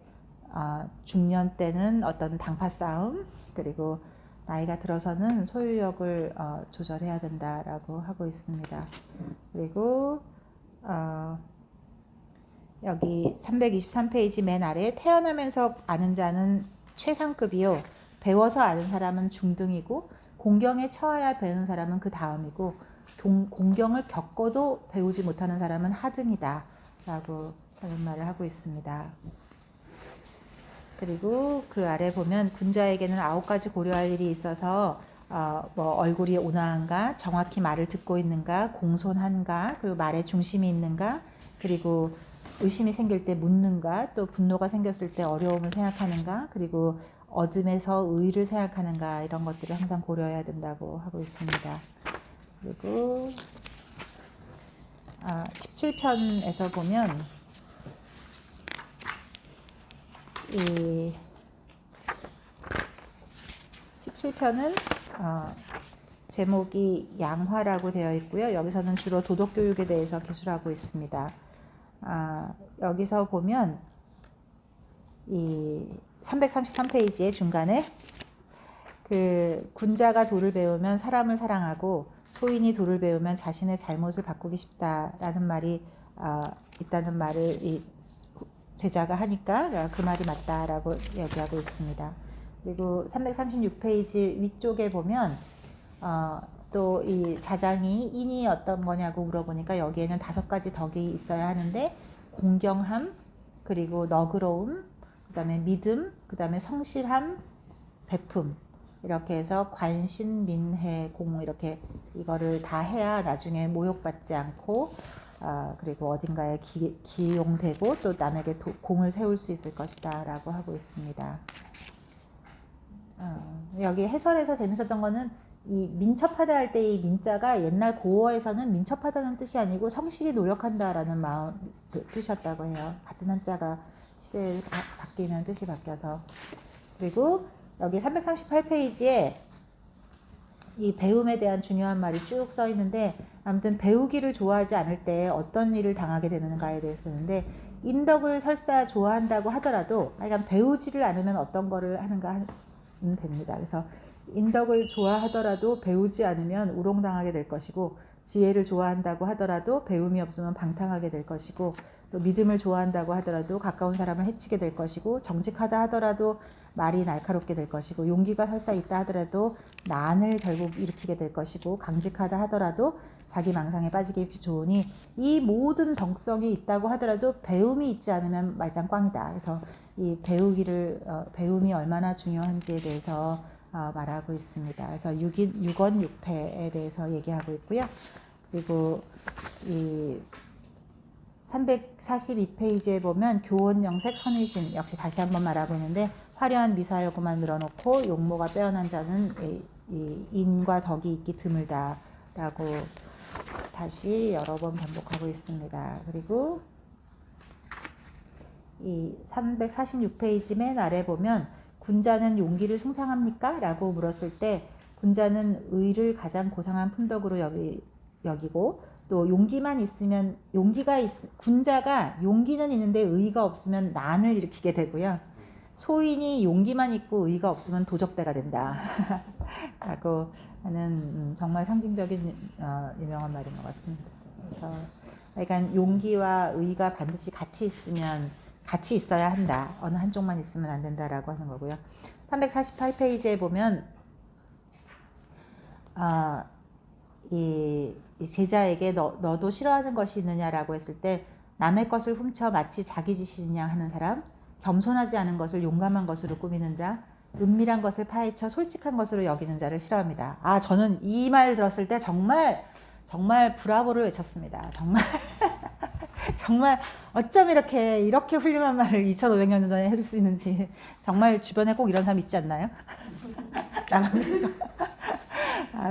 중년 때는 어떤 당파 싸움, 그리고 나이가 들어서는 소유욕을 조절해야 된다라고 하고 있습니다. 그리고 여기 323페이지 맨 아래, 태어나면서 아는 자는 최상급이요 배워서 아는 사람은 중등이고 공경에 처하야 배우는 사람은 그 다음이고 공경을 겪어도 배우지 못하는 사람은 하등이다 라고 하는 말을 하고 있습니다. 그리고 그 아래 보면 군자에게는 9가지 고려할 일이 있어서 뭐 얼굴이 온화한가, 정확히 말을 듣고 있는가, 공손한가, 그리고 말에 중심이 있는가, 그리고 의심이 생길 때 묻는가, 또 분노가 생겼을 때 어려움을 생각하는가, 그리고 어둠에서 의를 생각하는가, 이런 것들을 항상 고려해야 된다고 하고 있습니다. 그리고 17편에서 보면 이 17편은 제목이 양화라고 되어 있고요. 여기서는 주로 도덕교육에 대해서 기술하고 있습니다. 여기서 보면 이 333페이지의 중간에 그 군자가 도를 배우면 사람을 사랑하고 소인이 도를 배우면 자신의 잘못을 바꾸기 쉽다라는 말이 있다는 말을 제자가 하니까 그 말이 맞다라고 얘기하고 있습니다. 그리고 336페이지 위쪽에 보면 또 이 자장이 인이 어떤 거냐고 물어보니까 여기에는 5가지 덕이 있어야 하는데 공경함, 그리고 너그러움, 그 다음에 믿음, 그 다음에 성실함, 베품, 이렇게 해서 관신, 민해, 공, 이렇게 이거를 다 해야 나중에 모욕받지 않고 그리고 어딘가에 기용되고 또 남에게 공을 세울 수 있을 것이다 라고 하고 있습니다. 여기 해설에서 재밌었던 거는 이 민첩하다 할 때 이 민자가 옛날 고어에서는 민첩하다는 뜻이 아니고 성실히 노력한다라는 마음 뜻이었다고 해요. 같은 한자가 시대에 바뀌면 뜻이 바뀌어서. 그리고 여기 338페이지에 이 배움에 대한 중요한 말이 쭉 써 있는데, 아무튼 배우기를 좋아하지 않을 때 어떤 일을 당하게 되는가에 대해서 쓰는데, 인덕을 설사 좋아한다고 하더라도 하여간 배우지를 않으면 어떤 거를 하는가 하면 됩니다. 그래서 인덕을 좋아하더라도 배우지 않으면 우롱당하게 될 것이고, 지혜를 좋아한다고 하더라도 배움이 없으면 방탕하게 될 것이고, 또 믿음을 좋아한다고 하더라도 가까운 사람을 해치게 될 것이고, 정직하다 하더라도 말이 날카롭게 될 것이고, 용기가 설사 있다 하더라도 난을 결국 일으키게 될 것이고, 강직하다 하더라도 자기 망상에 빠지기 좋으니, 이 모든 덕성이 있다고 하더라도 배움이 있지 않으면 말짱 꽝이다. 그래서 이 배움이 얼마나 중요한지에 대해서 말하고 있습니다. 그래서 6원 6패에 대해서 얘기하고 있고요. 그리고 이 342페이지에 보면 교원영색 선의심, 역시 다시 한번 말하고 있는데, 화려한 미사여구만 늘어놓고 용모가 빼어난 자는 이 인과 덕이 있기 드물다 라고 다시 여러 번 반복하고 있습니다. 그리고 이 346페이지 맨 아래 보면 군자는 용기를 숭상합니까? 라고 물었을 때, 군자는 의를 가장 고상한 품덕으로 여기고, 또 용기만 있으면 군자가 용기는 있는데 의가 없으면 난을 일으키게 되고요. 소인이 용기만 있고 의가 없으면 도적대가 된다 라고 하는 정말 상징적인 유명한 말인 것 같습니다. 그래서 그러니까 용기와 의가 반드시 같이 있어야 한다. 어느 한쪽만 있으면 안 된다라고 하는 거고요. 348페이지에 보면 이 제자에게 너도 싫어하는 것이 있느냐라고 했을 때, 남의 것을 훔쳐 마치 자기 짓이냐 하는 사람, 겸손하지 않은 것을 용감한 것으로 꾸미는 자, 은밀한 것을 파헤쳐 솔직한 것으로 여기는 자를 싫어합니다. 저는 이 말 들었을 때 정말 브라보를 외쳤습니다. 정말 어쩜 이렇게 훌륭한 말을 2500년 전에 해줄 수 있는지. 정말 주변에 꼭 이런 사람 있지 않나요?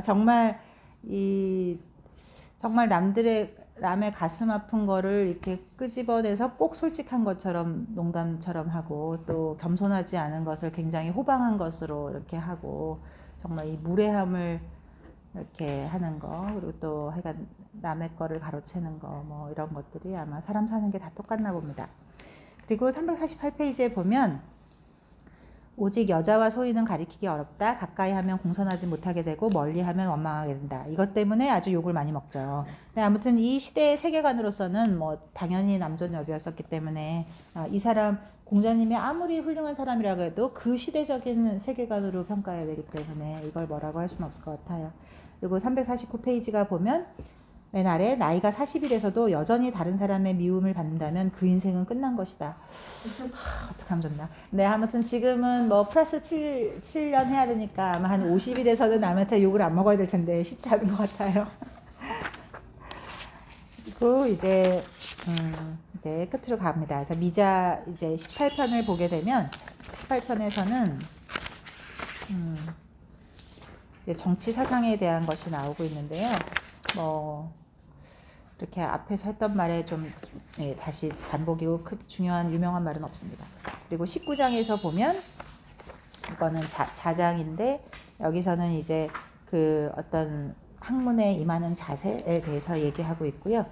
정말 남의 가슴 아픈 거를 이렇게 끄집어내서 꼭 솔직한 것처럼 농담처럼 하고, 또 겸손하지 않은 것을 굉장히 호방한 것으로 이렇게 하고, 정말 이 무례함을 이렇게 하는 거, 그리고 또 하여간 남의 거를 가로채는 거, 뭐 이런 것들이 아마 사람 사는 게 다 똑같나 봅니다. 그리고 348페이지에 보면, 오직 여자와 소인은 가리키기 어렵다. 가까이 하면 공손하지 못하게 되고 멀리 하면 원망하게 된다. 이것 때문에 아주 욕을 많이 먹죠. 아무튼 이 시대의 세계관으로서는 뭐 당연히 남존여비였었기 때문에 이 사람 공자님이 아무리 훌륭한 사람이라고 해도 그 시대적인 세계관으로 평가해야 되기 때문에 이걸 뭐라고 할 수는 없을 것 같아요. 그리고 349페이지가 보면 맨 아래, 나이가 40이 돼서도 여전히 다른 사람의 미움을 받는다면 그 인생은 끝난 것이다. 어떡하면 좋나. 네, 아무튼 지금은 뭐 플러스 7년 해야 되니까 아마 한 50이 돼서는 남한테 욕을 안 먹어야 될 텐데 쉽지 않은 것 같아요. 그리고 이제 끝으로 갑니다. 그래서 미자 이제 18편을 보게 되면 18편에서는 이제 정치 사상에 대한 것이 나오고 있는데요. 뭐 이렇게 앞에서 했던 말에 좀 다시 반복이고 중요한 유명한 말은 없습니다. 그리고 19장에서 보면 이거는 자장인데, 여기서는 이제 그 어떤 학문에 임하는 자세에 대해서 얘기하고 있고요.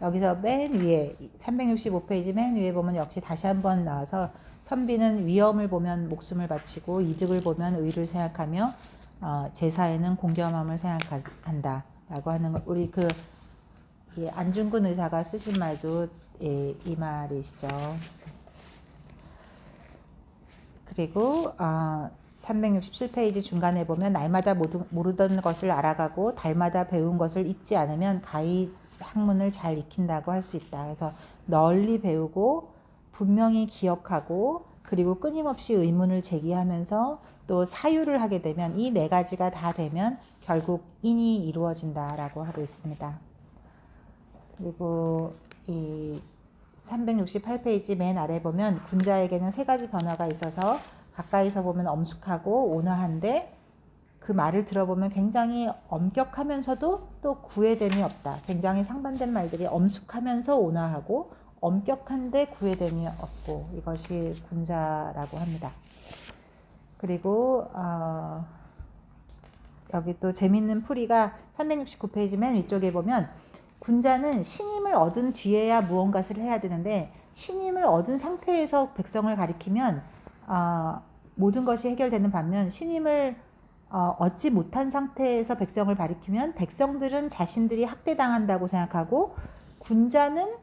여기서 맨 위에 365페이지 맨 위에 보면 역시 다시 한번 나와서, 선비는 위험을 보면 목숨을 바치고 이득을 보면 의를 생각하며 제사에는 공경함을 생각한다라고 하는 거. 우리 이 안중근 의사가 쓰신 말도 이 말이시죠. 그리고 367페이지 중간에 보면 날마다 모르던 것을 알아가고 달마다 배운 것을 잊지 않으면 가히 학문을 잘 익힌다고 할 수 있다. 그래서 널리 배우고 분명히 기억하고 그리고 끊임없이 의문을 제기하면서 또 사유를 하게 되면 이 네 가지가 다 되면 결국 인이 이루어진다라고 하고 있습니다. 그리고 이 368페이지 맨 아래 보면 군자에게는 세 가지 변화가 있어서 가까이서 보면 엄숙하고 온화한데 그 말을 들어보면 굉장히 엄격하면서도 또 구애됨이 없다. 굉장히 상반된 말들이 엄숙하면서 온화하고 엄격한데 구애됨이 없고 이것이 군자라고 합니다. 그리고 여기 또 재밌는 풀이가 369페이지 맨 위쪽에 보면 군자는 신임을 얻은 뒤에야 무언가를 해야 되는데 신임을 얻은 상태에서 백성을 가리키면 모든 것이 해결되는 반면 신임을 얻지 못한 상태에서 백성을 가리키면 백성들은 자신들이 학대당한다고 생각하고 군자는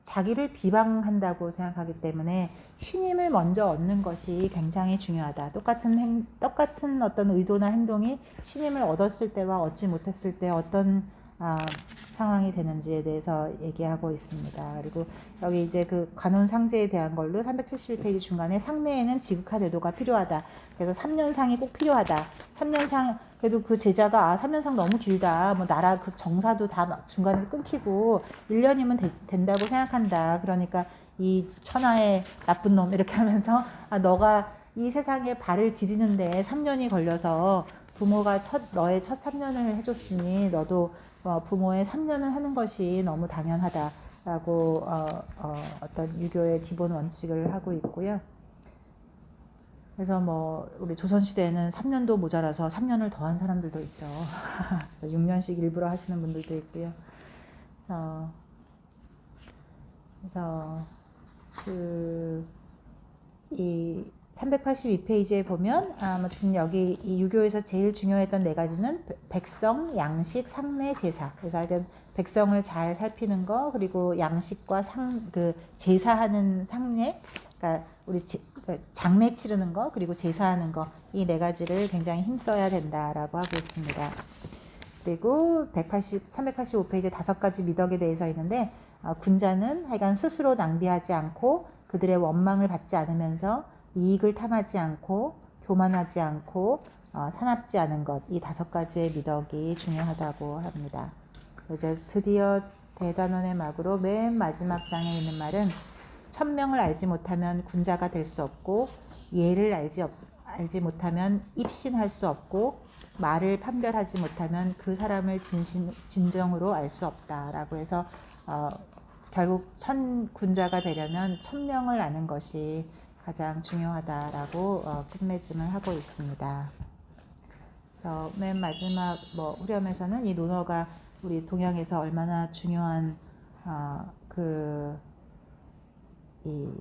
자기를 비방한다고 생각하기 때문에 신임을 먼저 얻는 것이 굉장히 중요하다. 똑같은 어떤 의도나 행동이 신임을 얻었을 때와 얻지 못했을 때 어떤 상황이 되는지에 대해서 얘기하고 있습니다. 그리고 여기 이제 그 관원상제에 대한 걸로 371페이지 중간에 상내에는 지극화대도가 필요하다. 그래서 3년상이 꼭 필요하다. 3년상 그래도 그 제자가 3년상 너무 길다. 뭐 나라 그 정사도 다 막 중간에 끊기고 1년이면 된다고 생각한다. 그러니까 이 천하의 나쁜 놈 이렇게 하면서 너가 이 세상에 발을 디디는데 3년이 걸려서 부모가 너의 첫 3년을 해줬으니 너도 부모의 3년을 하는 것이 너무 당연하다라고 어떤 유교의 기본 원칙을 하고 있고요. 그래서 우리 조선시대에는 3년도 모자라서 3년을 더한 사람들도 있죠. 6년씩 일부러 하시는 분들도 있고요. 그래서 이 382페이지에 보면 아무튼 여기 이 유교에서 제일 중요했던 네 가지는 백성, 양식, 상례, 제사. 그래서 하여튼 백성을 잘 살피는 거 그리고 양식과 제사하는 상례, 그러니까 우리 장례 치르는 거 그리고 제사하는 거 이 네 가지를 굉장히 힘써야 된다라고 하고 있습니다. 그리고 385페이지에 5가지 미덕에 대해서 있는데 군자는 하여간 스스로 낭비하지 않고 그들의 원망을 받지 않으면서 이익을 탐하지 않고 교만하지 않고 사납지 않은 것 이 5가지의 미덕이 중요하다고 합니다. 이제 드디어 대단원의 막으로 맨 마지막 장에 있는 말은 천명을 알지 못하면 군자가 될 수 없고 예를 알지 못하면 입신할 수 없고 말을 판별하지 못하면 그 사람을 진정으로 알 수 없다라고 해서 결국 군자가 되려면 천명을 아는 것이 가장 중요하다라고 끝맺음을 하고 있습니다. 그래서 맨 마지막 후렴에서는 이 논어가 우리 동양에서 얼마나 중요한 이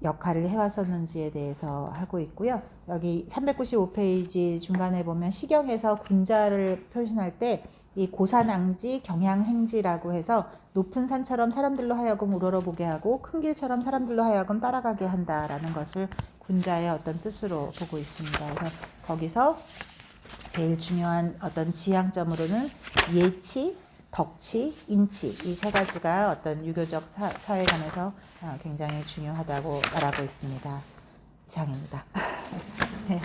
역할을 해왔었는지에 대해서 하고 있고요. 여기 395페이지 중간에 보면 시경에서 군자를 표현할 때 이 고산앙지 경향행지라고 해서 높은 산처럼 사람들로 하여금 우러러보게 하고 큰 길처럼 사람들로 하여금 따라가게 한다라는 것을 군자의 어떤 뜻으로 보고 있습니다. 그래서 거기서 제일 중요한 어떤 지향점으로는 예치, 덕치, 인치 이 세 가지가 어떤 유교적 사회관에서 굉장히 중요하다고 말하고 있습니다. 이상입니다. 네.